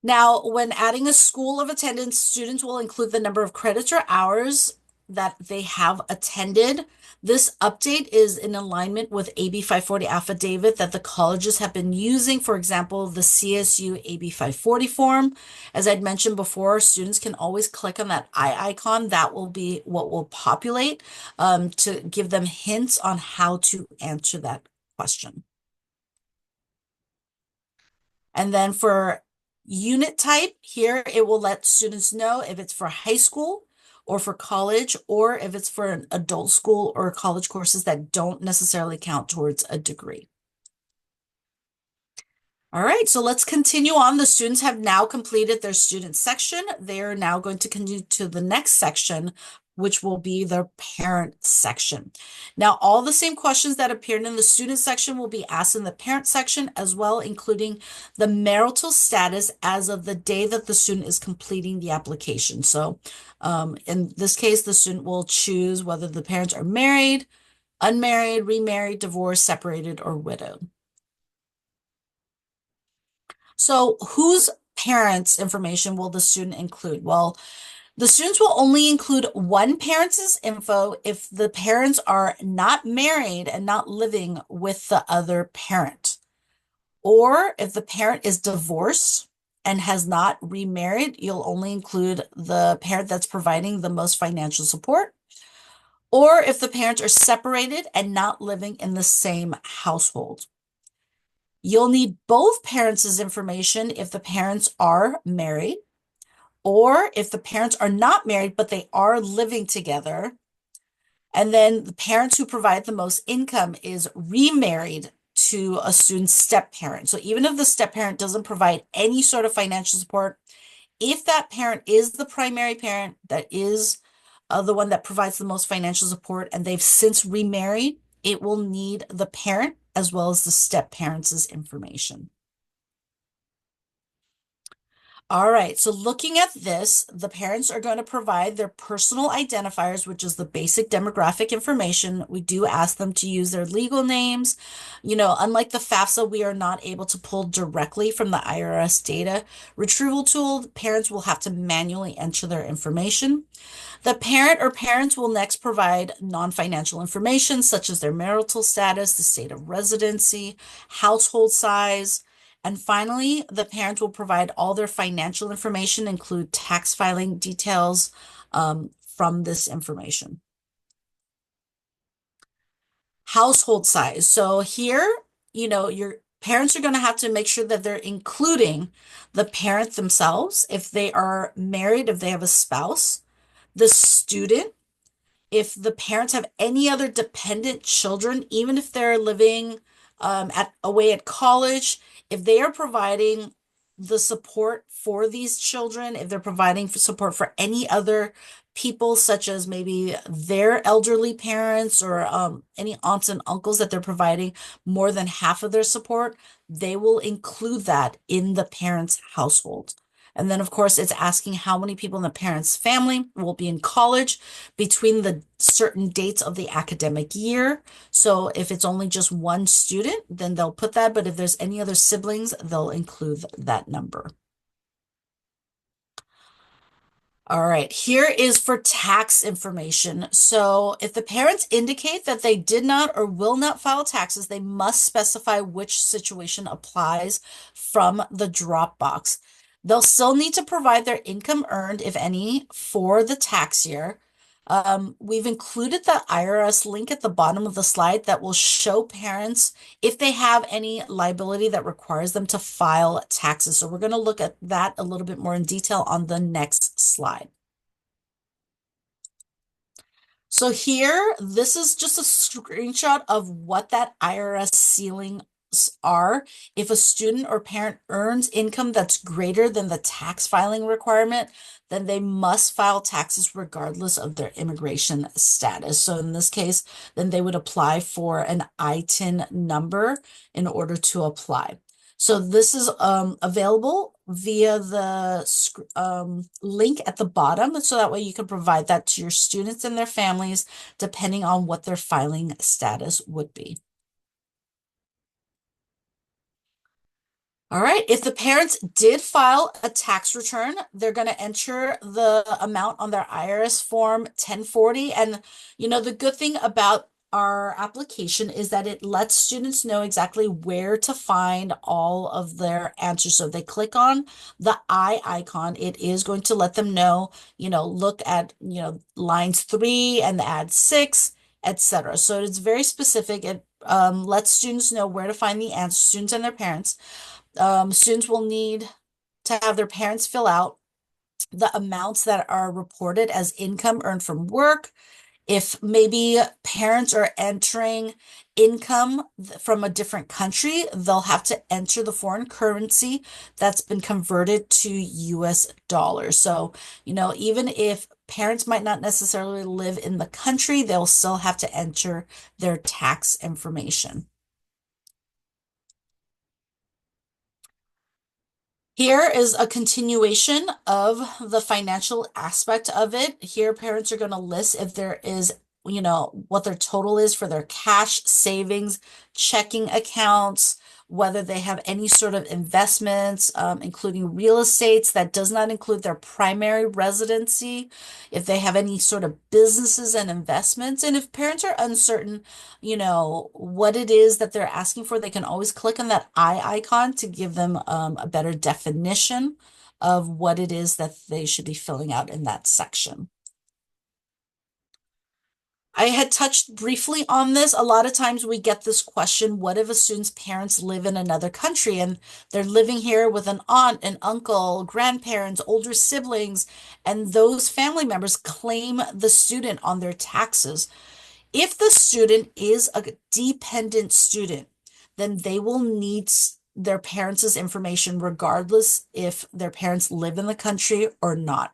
Now, when adding a school of attendance, students will include the number of credits or hours that they have attended. This update is in alignment with AB 540 affidavit that the colleges have been using. For example, the CSU AB 540 form. As I'd mentioned before, students can always click on that eye icon. That will be what will populate to give them hints on how to answer that question. And then for unit type here, it will let students know if it's for high school or for college, or if it's for an adult school or college courses that don't necessarily count towards a degree. All right, so let's continue on. The students have now completed their student section. They are now going to continue to the next section, which will be the parent section. Now, all the same questions that appeared in the student section will be asked in the parent section as well, including the marital status as of the day that the student is completing the application. So in this case, the student will choose whether the parents are married, unmarried, remarried, divorced, separated, or widowed. So whose parents' information will the student include? Well, the students will only include one parent's info if the parents are not married and not living with the other parent. Or if the parent is divorced and has not remarried, you'll only include the parent that's providing the most financial support. Or if the parents are separated and not living in the same household. You'll need both parents' information if the parents are married, or if the parents are not married, but they are living together. And then the parents who provide the most income is remarried to a student's step parent. So even if the step parent doesn't provide any sort of financial support, if that parent is the primary parent, that is the one that provides the most financial support, and they've since remarried, it will need the parent as well as the step parents' information. All right, so looking at this, the parents are going to provide their personal identifiers, which is the basic demographic information. We do ask them to use their legal names. You know, unlike the FAFSA, we are not able to pull directly from the IRS data retrieval tool. Parents will have to manually enter their information. The parent or parents will next provide non-financial information such as their marital status, the state of residency, household size, and finally, the parents will provide all their financial information, include tax filing details from this information. Household size. So here, you know, your parents are going to have to make sure that they're including the parent themselves, if they are married, if they have a spouse, the student, if the parents have any other dependent children, even if they're living away at college, if they are providing the support for these children, if they're providing support for any other people, such as maybe their elderly parents or any aunts and uncles that they're providing more than half of their support, they will include that in the parent's household. And then, of course, it's asking how many people in the parent's family will be in college between the certain dates of the academic year. So if it's only just one student, then they'll put that. But if there's any other siblings, they'll include that number. All right, here is for tax information. So if the parents indicate that they did not or will not file taxes, they must specify which situation applies from the drop box. They'll still need to provide their income earned, if any, for the tax year. We've included the IRS link at the bottom of the slide that will show parents if they have any liability that requires them to file taxes. So we're going to look at that a little bit more in detail on the next slide. So here, this is just a screenshot of what that IRS ceilings are. If a student or parent earns income that's greater than the tax filing requirement, then they must file taxes regardless of their immigration status. So in this case, then they would apply for an ITIN number in order to apply. So this is available via the link at the bottom. So that way you can provide that to your students and their families, depending on what their filing status would be. All right. If the parents did file a tax return, they're going to enter the amount on their IRS form 1040. And, the good thing about our application is that it lets students know exactly where to find all of their answers. So if they click on the I icon, it is going to let them know, look at, lines 3 and add 6, etc. So it's very specific. It lets students know where to find the answers, students and their parents. Students will need to have their parents fill out the amounts that are reported as income earned from work. If maybe parents are entering income from a different country, they'll have to enter the foreign currency that's been converted to US dollars. So, even if parents might not necessarily live in the country, they'll still have to enter their tax information. Here is a continuation of the financial aspect of it. Here, parents are going to list if there is, what their total is for their cash savings, checking accounts, whether they have any sort of investments, including real estates that does not include their primary residency, if they have any sort of businesses and investments. And if parents are uncertain, what it is that they're asking for, they can always click on that I icon to give them a better definition of what it is that they should be filling out in that section. I had touched briefly on this. A lot of times we get this question, what if a student's parents live in another country and they're living here with an aunt, an uncle, grandparents, older siblings, and those family members claim the student on their taxes? If the student is a dependent student, then they will need their parents' information regardless if their parents live in the country or not.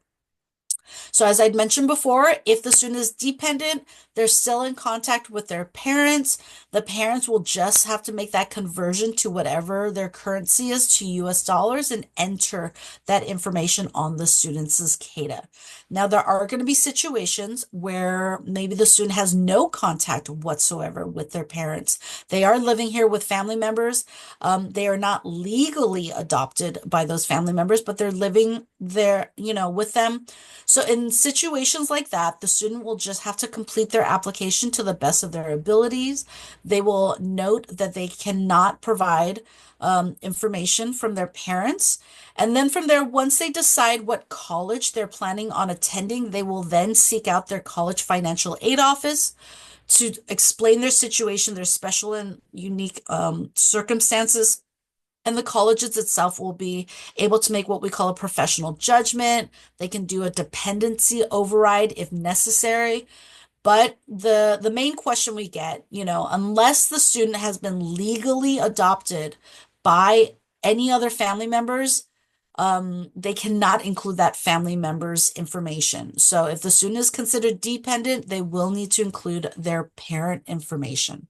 So as I'd mentioned before, if the student is dependent, they're still in contact with their parents. The parents will just have to make that conversion to whatever their currency is to US dollars and enter that information on the student's CADAA. Now, there are going to be situations where maybe the student has no contact whatsoever with their parents. They are living here with family members. They are not legally adopted by those family members, but they're living there, with them. So in situations like that, the student will just have to complete their application to the best of their abilities. They will note that they cannot provide information from their parents. And then from there, once they decide what college they're planning on attending, they will then seek out their college financial aid office to explain their situation, their special and unique circumstances. And the colleges itself will be able to make what we call a professional judgment. They can do a dependency override if necessary. But the main question we get, unless the student has been legally adopted by any other family members, they cannot include that family member's information. So if the student is considered dependent, they will need to include their parent information.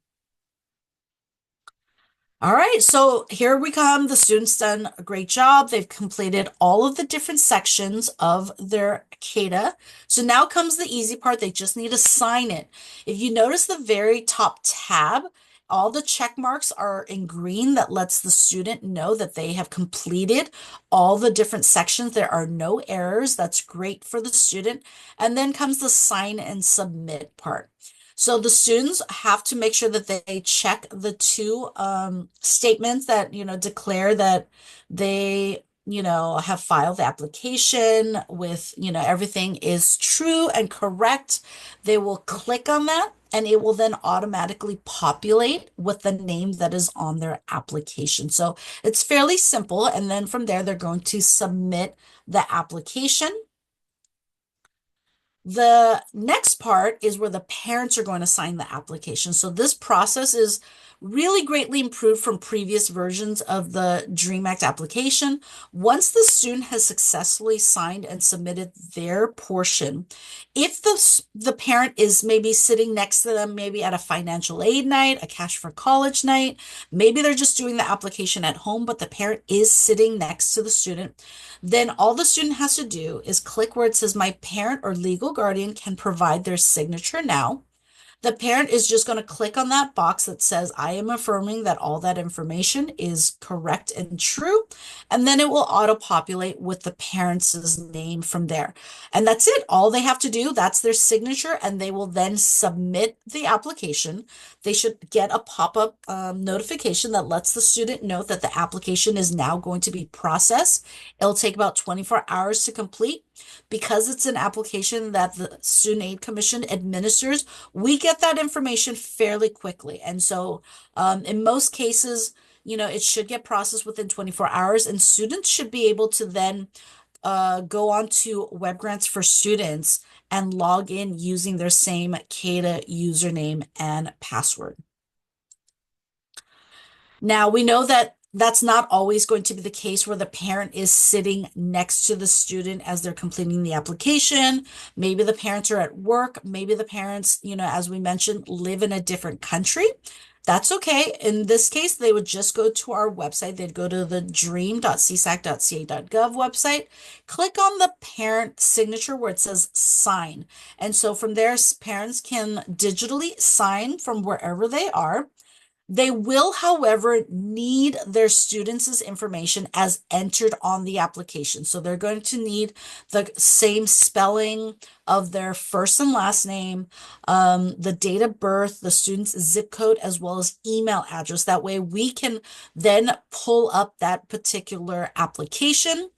All right, so here we come. The students done a great job. They've completed all of the different sections of their CADAA. So now comes the easy part. They just need to sign it. If you notice the very top tab, all the check marks are in green. That lets the student know that they have completed all the different sections. There are no errors. That's great for the student. And then comes the sign and submit part. So the students have to make sure that they check the two statements that, declare that they, have filed the application with, everything is true and correct. They will click on that and it will then automatically populate with the name that is on their application. So it's fairly simple. And then from there, they're going to submit the application. The next part is where the parents are going to sign the application. So this process is really greatly improved from previous versions of the DREAM Act application. Once the student has successfully signed and submitted their portion, if the parent is maybe sitting next to them, maybe at a financial aid night, a cash for college night, maybe they're just doing the application at home, but the parent is sitting next to the student, then all the student has to do is click where it says my parent or legal guardian can provide their signature now. The parent is just going to click on that box that says, I am affirming that all that information is correct and true. And then it will auto populate with the parent's name from there. And that's it. All they have to do, that's their signature, and they will then submit the application. They should get a pop-up notification that lets the student know that the application is now going to be processed. It'll take about 24 hours to complete. Because it's an application that the Student Aid Commission administers, we get that information fairly quickly. And so, in most cases, it should get processed within 24 hours, and students should be able to then go on to Web Grants for Students and log in using their same CADAA username and password. Now, we know that that's not always going to be the case where the parent is sitting next to the student as they're completing the application. Maybe the parents are at work. Maybe the parents, as we mentioned, live in a different country. That's okay. In this case, they would just go to our website. They'd go to the dream.csac.ca.gov website, click on the parent signature where it says sign. And so from there, parents can digitally sign from wherever they are. They will, however, need their students' information as entered on the application. So they're going to need the same spelling of their first and last name, the date of birth, the student's zip code, as well as email address. That way we can then pull up that particular application.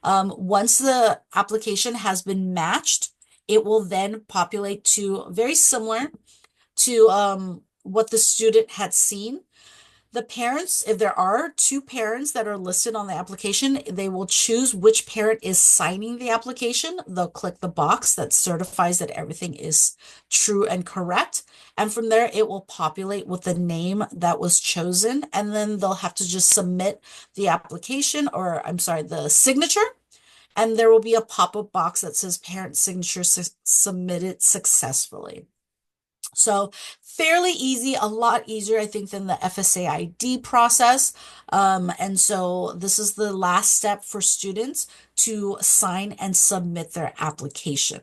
Once the application has been matched, it will then populate to very similar to what the student had seen. The parents, if there are two parents that are listed on the application, they will choose which parent is signing the application. They'll click the box that certifies that everything is true and correct. And from there, it will populate with the name that was chosen. And then they'll have to just submit the application, or I'm sorry, the signature. And there will be a pop-up box that says parent signature submitted successfully. So fairly easy, a lot easier, I think, than the FSA-ID process. And so this is the last step for students to sign and submit their application.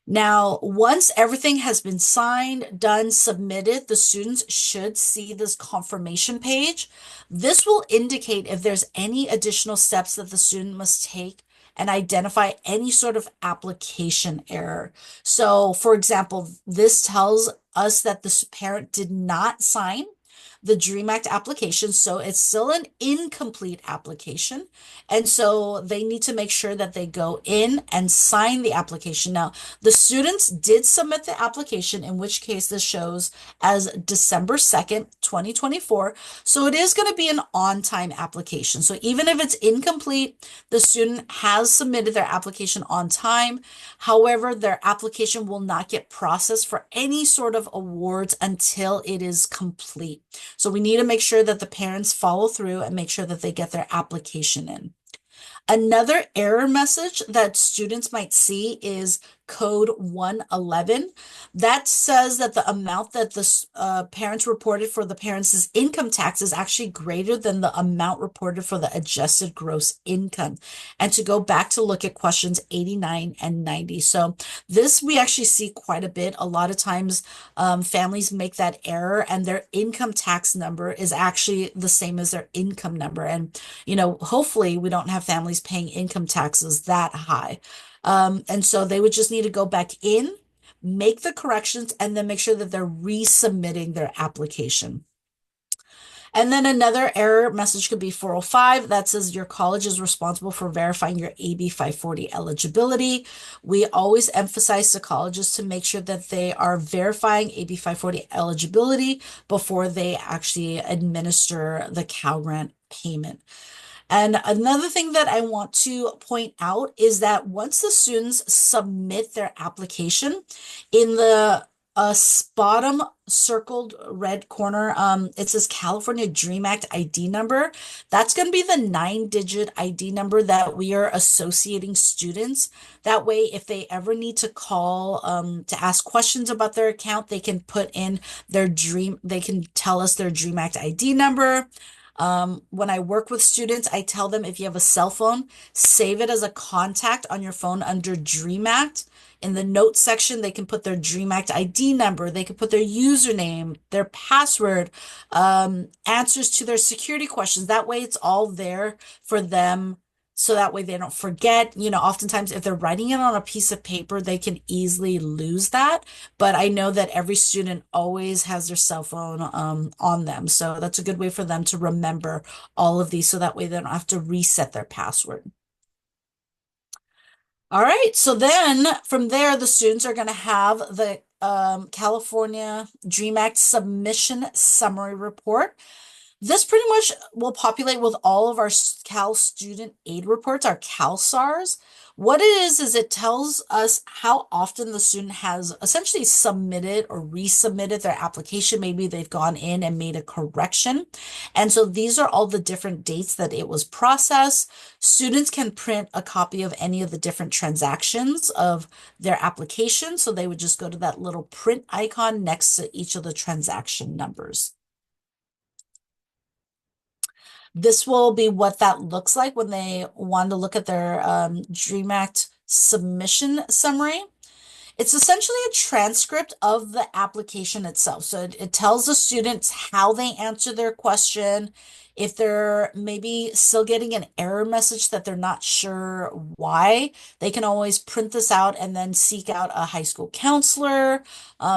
Now, once everything has been signed, done, submitted, the students should see this confirmation page. This will indicate if there's any additional steps that the student must take and identify any sort of application error. So, for example, this tells us that the parent did not sign the DREAM Act application, so it's still an incomplete application. And so they need to make sure that they go in and sign the application. Now, the students did submit the application, in which case this shows as December 2nd, 2024. So it is going to be an on-time application. So even if it's incomplete, the student has submitted their application on time. However, their application will not get processed for any sort of awards until it is complete. So we need to make sure that the parents follow through and make sure that they get their application in. Another error message that students might see is code 111. That says that the amount that the parents reported for the parents' income tax is actually greater than the amount reported for the adjusted gross income. And to go back to look at questions 89 and 90. So this we actually see quite a bit. A lot of times families make that error and their income tax number is actually the same as their income number. And, hopefully we don't have families paying income taxes that high. And so they would just need to go back in, make the corrections, and then make sure that they're resubmitting their application. And then another error message could be 405 that says your college is responsible for verifying your AB 540 eligibility. We always emphasize to colleges to make sure that they are verifying AB 540 eligibility before they actually administer the Cal Grant payment. And another thing that I want to point out is that once the students submit their application, in the bottom circled red corner, it says California DREAM Act ID number. That's going to be the 9-digit ID number that we are associating students. That way, if they ever need to call to ask questions about their account, they can put in they can tell us their DREAM Act ID number. When I work with students, I tell them if you have a cell phone, save it as a contact on your phone under Dream Act. In the notes section, they can put their Dream Act ID number, they can put their username, their password, answers to their security questions. That way, it's all there for them. So that way they don't forget. Oftentimes if they're writing it on a piece of paper, they can easily lose that. But I know that every student always has their cell phone on them. So that's a good way for them to remember all of these so that way they don't have to reset their password. All right. So then from there, the students are going to have the California Dream Act submission summary report. This pretty much will populate with all of our Cal student aid reports, our CalSARs. What it is it tells us how often the student has essentially submitted or resubmitted their application. Maybe they've gone in and made a correction. And so these are all the different dates that it was processed. Students can print a copy of any of the different transactions of their application. So they would just go to that little print icon next to each of the transaction numbers. This will be what that looks like when they want to look at their Dream Act submission summary. It's essentially a transcript of the application itself. So it tells the students how they answer their question. If they're maybe still getting an error message that they're not sure why, they can always print this out and then seek out a high school counselor,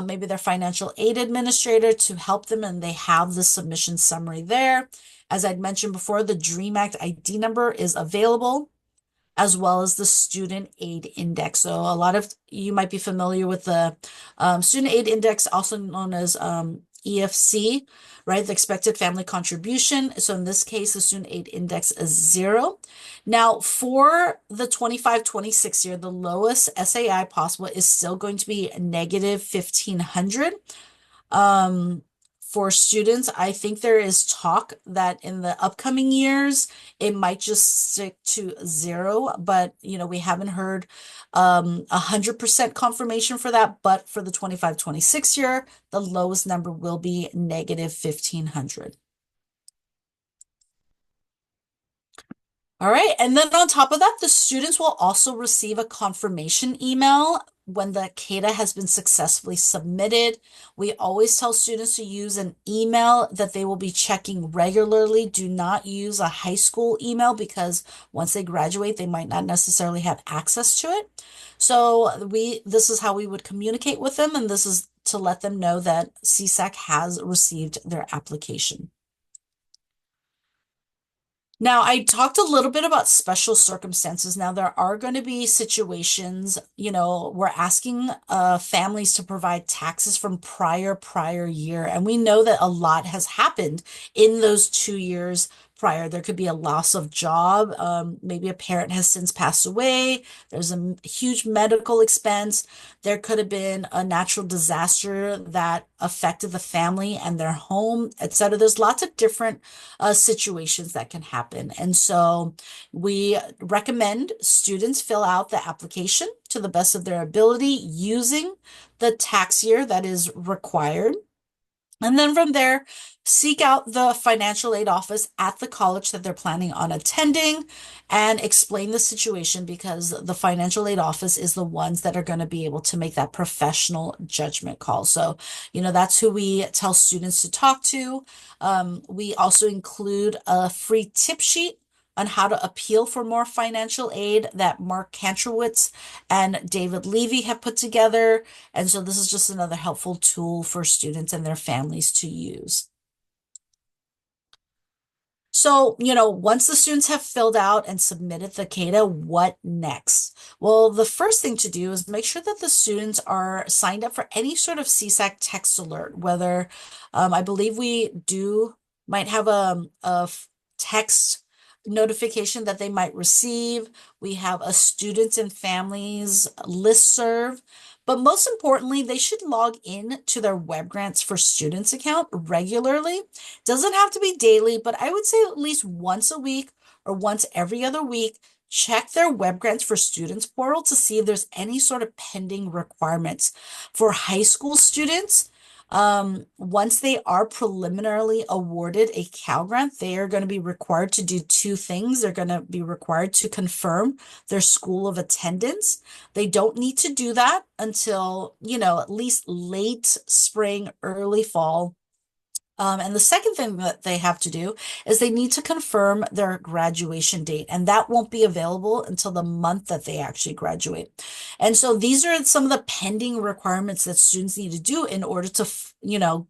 maybe their financial aid administrator to help them, and they have the submission summary there. As I'd mentioned before, the Dream Act ID number is available, as well as the student aid index. So a lot of you might be familiar with the student aid index, also known as EFC, right? The expected family contribution. So in this case, the student aid index is 0. Now for the 25-26 year, the lowest SAI possible is still going to be negative 1,500. For students, I think there is talk that in the upcoming years, it might just stick to 0, but we haven't heard 100% confirmation for that. But for the 25-26 year, the lowest number will be negative 1,500. All right. And then on top of that, the students will also receive a confirmation email when the CADAA has been successfully submitted. We always tell students to use an email that they will be checking regularly. Do not use a high school email because once they graduate, they might not necessarily have access to it. So this is how we would communicate with them, and this is to let them know that CSAC has received their application. Now, I talked a little bit about special circumstances. Now, there are going to be situations, we're asking families to provide taxes from prior year. And we know that a lot has happened in those 2 years prior. There could be a loss of job. Maybe a parent has since passed away. There's a huge medical expense. There could have been a natural disaster that affected the family and their home, etc. There's lots of different situations that can happen. And so we recommend students fill out the application to the best of their ability using the tax year that is required. And then from there, seek out the financial aid office at the college that they're planning on attending and explain the situation, because the financial aid office is the ones that are going to be able to make that professional judgment call. So, that's who we tell students to talk to. We also include a free tip sheet on how to appeal for more financial aid that Mark Kantrowitz and David Levy have put together. And so this is just another helpful tool for students and their families to use. So, once the students have filled out and submitted the CADAA, what next? Well, the first thing to do is make sure that the students are signed up for any sort of CSAC text alert, whether I believe we might have a text notification that they might receive. We have a students and families listserv. But most importantly, they should log in to their Web Grants for Students account regularly. Doesn't have to be daily, but I would say at least once a week or once every other week, check their Web Grants for Students portal to see if there's any sort of pending requirements. For high school students, Once they are preliminarily awarded a Cal Grant, they are going to be required to do two things. They're going to be required to confirm their school of attendance. They don't need to do that until, at least late spring, early fall. And the second thing that they have to do is they need to confirm their graduation date, and that won't be available until the month that they actually graduate. And so these are some of the pending requirements that students need to do in order to,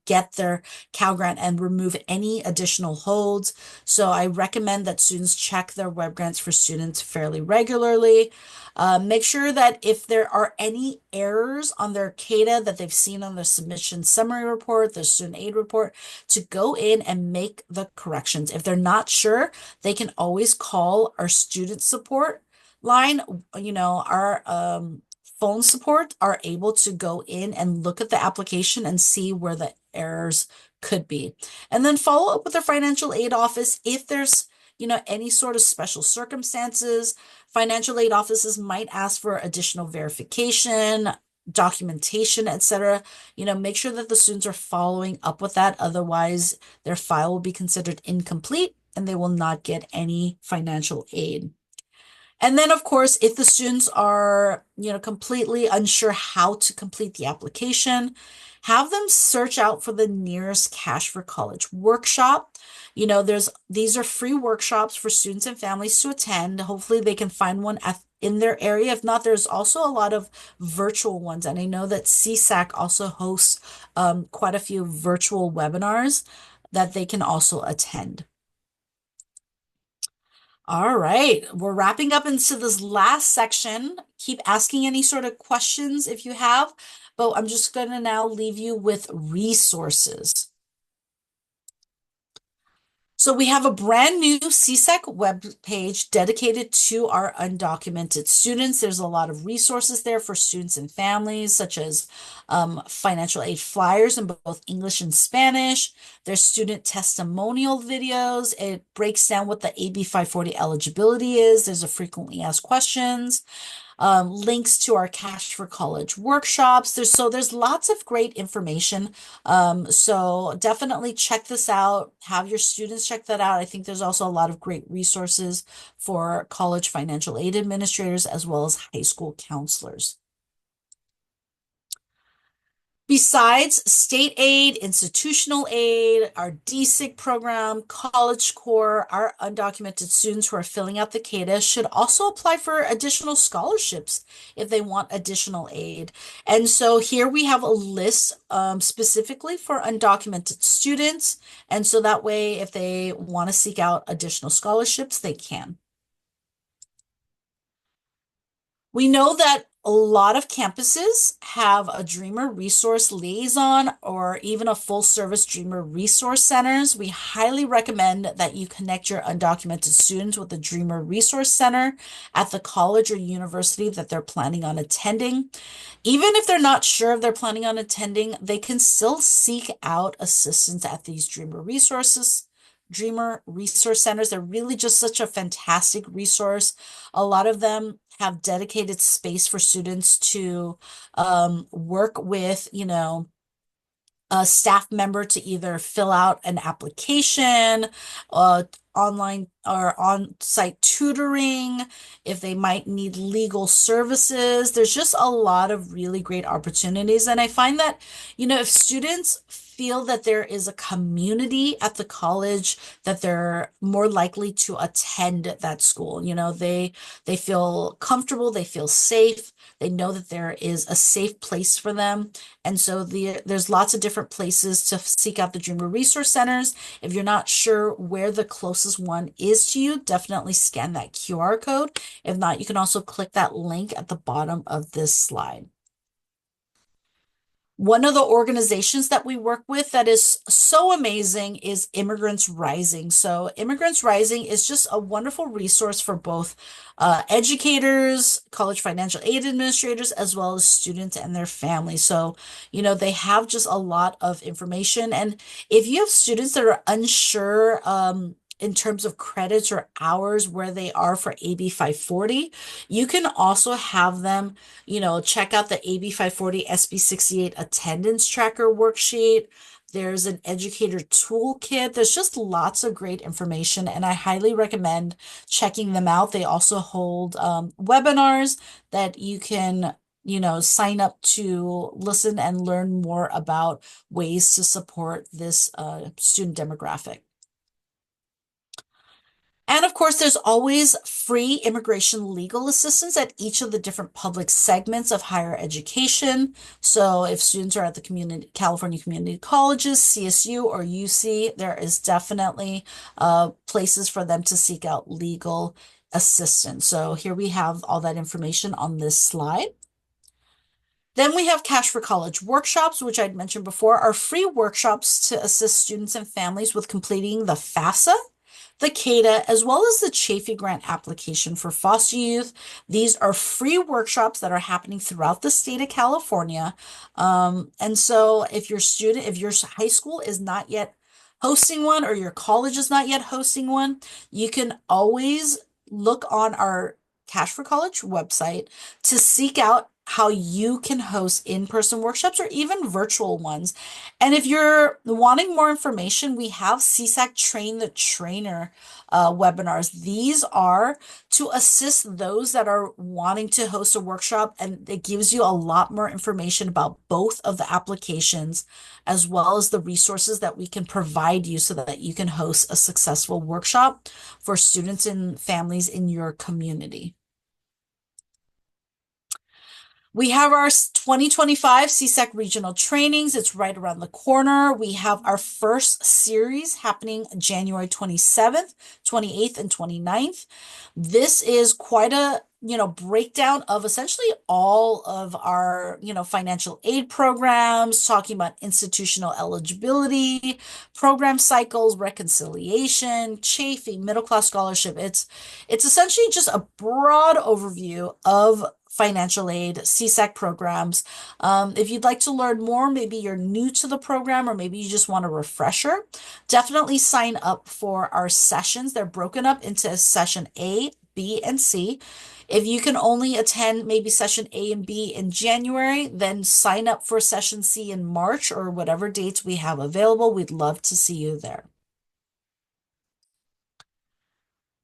get their Cal Grant and remove any additional holds. So I recommend that students check their web grants for students fairly regularly. Make sure that if there are any errors on their CADAA that they've seen on their submission summary report, their student aid report, to go in and make the corrections. If they're not sure, they can always call our student support line. Our phone support are able to go in and look at the application and see where the errors could be. And then follow up with their financial aid office if there's any sort of special circumstances. Financial aid offices might ask for additional verification, documentation, etc. Make sure that the students are following up with that. Otherwise, their file will be considered incomplete and they will not get any financial aid. And then, of course, if the students are, completely unsure how to complete the application, have them search out for the nearest Cash for College workshop. These are free workshops for students and families to attend. Hopefully, they can find one in their area. If not, there's also a lot of virtual ones. And I know that CSAC also hosts quite a few virtual webinars that they can also attend. All right, we're wrapping up into this last section. Keep asking any sort of questions if you have, but I'm just going to now leave you with resources. So we have a brand new CSEC web page dedicated to our undocumented students. There's a lot of resources there for students and families, such as financial aid flyers in both English and Spanish. There's student testimonial videos. It breaks down what the AB 540 eligibility is. There's a frequently asked questions. Links to our Cash for College workshops. There's lots of great information. So definitely check this out. Have your students check that out. I think there's also a lot of great resources for college financial aid administrators as well as high school counselors. Besides state aid, institutional aid, our DSIC program, College Corps, our undocumented students who are filling out the CADAA should also apply for additional scholarships if they want additional aid. And so here we have a list specifically for undocumented students. And so that way, if they want to seek out additional scholarships, they can. We know that a lot of campuses have a Dreamer Resource Liaison or even a full service Dreamer Resource Centers. We highly recommend that you connect your undocumented students with the Dreamer Resource Center at the college or university that they're planning on attending. Even if they're not sure if they're planning on attending, they can still seek out assistance at these Dreamer Resource Centers. They're really just such a fantastic resource. A lot of them have dedicated space for students to work with, a staff member to either fill out an application, online or on-site tutoring, if they might need legal services. There's just a lot of really great opportunities. And I find that, if students feel that there is a community at the college, that they're more likely to attend that school. They feel comfortable, they feel safe, they know that there is a safe place for them. And so there's lots of different places to seek out the Dreamer Resource Centers. If you're not sure where the closest one is to you, definitely scan that QR code. If not, you can also click that link at the bottom of this slide. One of the organizations that we work with that is so amazing is Immigrants Rising. So Immigrants Rising is just a wonderful resource for both educators, college financial aid administrators, as well as students and their families. So, they have just a lot of information. And if you have students that are unsure, in terms of credits or hours where they are for AB 540. You can also have them, check out the AB 540 SB 68 attendance tracker worksheet. There's an educator toolkit. There's just lots of great information, and I highly recommend checking them out. They also hold webinars that you can, sign up to listen and learn more about ways to support this student demographic. And of course, there's always free immigration legal assistance at each of the different public segments of higher education. So if students are at the California community colleges, CSU or UC, there is definitely places for them to seek out legal assistance. So here we have all that information on this slide. Then we have Cash for College workshops, which I'd mentioned before, are free workshops to assist students and families with completing the FAFSA, the CADAA, as well as the Chafee Grant application for foster youth. These are free workshops that are happening throughout the state of California. And so if your high school is not yet hosting one or your college is not yet hosting one, you can always look on our Cash for College website to seek out how you can host in-person workshops or even virtual ones. And if you're wanting more information, we have CSAC Train the Trainer webinars. These are to assist those that are wanting to host a workshop, and it gives you a lot more information about both of the applications as well as the resources that we can provide you so that you can host a successful workshop for students and families in your community. We have our 2025 CSAC regional trainings. It's right around the corner. We have our first series happening January 27th, 28th, and 29th. This is quite a, breakdown of essentially all of our, financial aid programs, talking about institutional eligibility, program cycles, reconciliation, chafing, middle class scholarship. It's essentially just a broad overview of financial aid, CSAC programs. If you'd like to learn more, maybe you're new to the program or maybe you just want a refresher, definitely sign up for our sessions. They're broken up into session A, B, and C. If you can only attend maybe session A and B in January, then sign up for session C in March or whatever dates we have available. We'd love to see you there.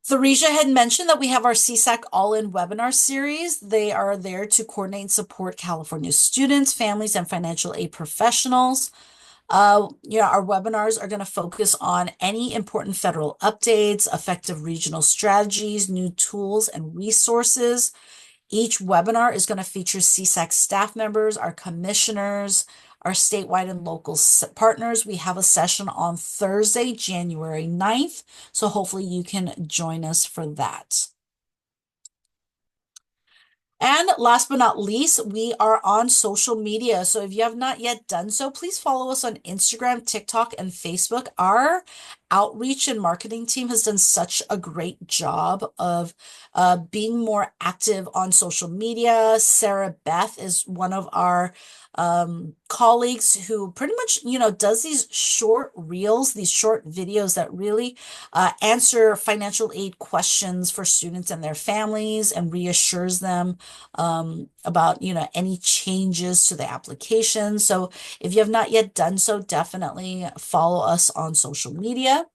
Theresia had mentioned that we have our CSAC All-In webinar series. They are there to coordinate and support California students, families, and financial aid professionals. Our webinars are going to focus on any important federal updates, effective regional strategies, new tools, and resources. Each webinar is going to feature CSAC staff members, our commissioners, our statewide and local partners. We have a session on Thursday, January 9th, so hopefully you can join us for that. And last but not least, we are on social media. So if you have not yet done so, please follow us on Instagram, TikTok, and Facebook. Our outreach and marketing team has done such a great job of being more active on social media. Sarah Beth is one of our colleagues who pretty much, does these short reels, these short videos that really answer financial aid questions for students and their families and reassures them about, any changes to the application. So if you have not yet done so, definitely follow us on social media.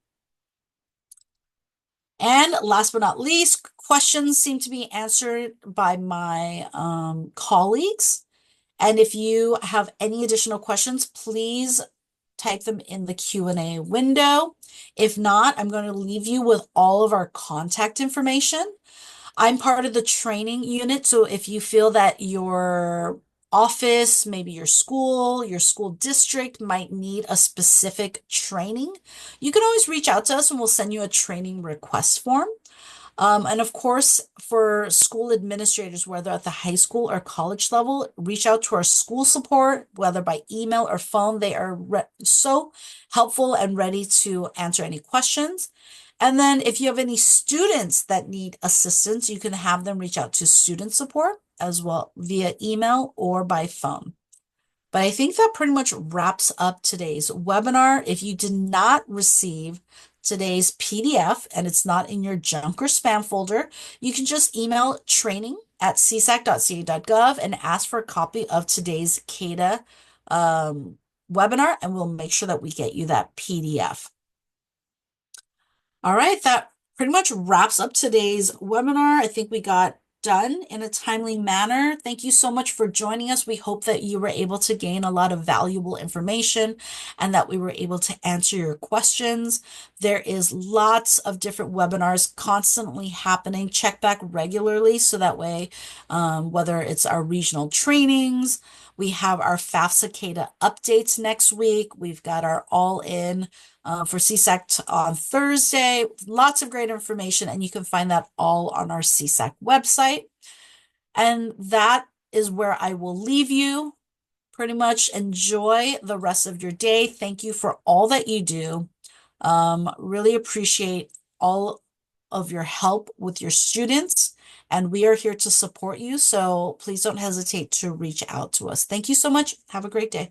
And last but not least, questions seem to be answered by my colleagues. And if you have any additional questions, please type them in the Q&A window. If not, I'm going to leave you with all of our contact information. I'm part of the training unit, so if you feel that your office, maybe your school district might need a specific training, you can always reach out to us and we'll send you a training request form. And of course, for school administrators, whether at the high school or college level, reach out to our school support, whether by email or phone. They are so helpful and ready to answer any questions. And then if you have any students that need assistance, you can have them reach out to student support as well via email or by phone. But I think that pretty much wraps up today's webinar. If you did not receive today's PDF and it's not in your junk or spam folder, you can just email training@csac.ca.gov and ask for a copy of today's CADAA webinar, and we'll make sure that we get you that PDF. All right, that pretty much wraps up today's webinar. I think we got done in a timely manner. Thank you so much for joining us. We hope that you were able to gain a lot of valuable information and that we were able to answer your questions. There is lots of different webinars constantly happening. Check back regularly so that way, whether it's our regional trainings, we have our FAFSA CADA updates next week. We've got our all-in for CSAC on Thursday. Lots of great information, and you can find that all on our CSAC website. And that is where I will leave you. Pretty much enjoy the rest of your day. Thank you for all that you do. Really appreciate all of your help with your students, and we are here to support you. So please don't hesitate to reach out to us. Thank you so much. Have a great day.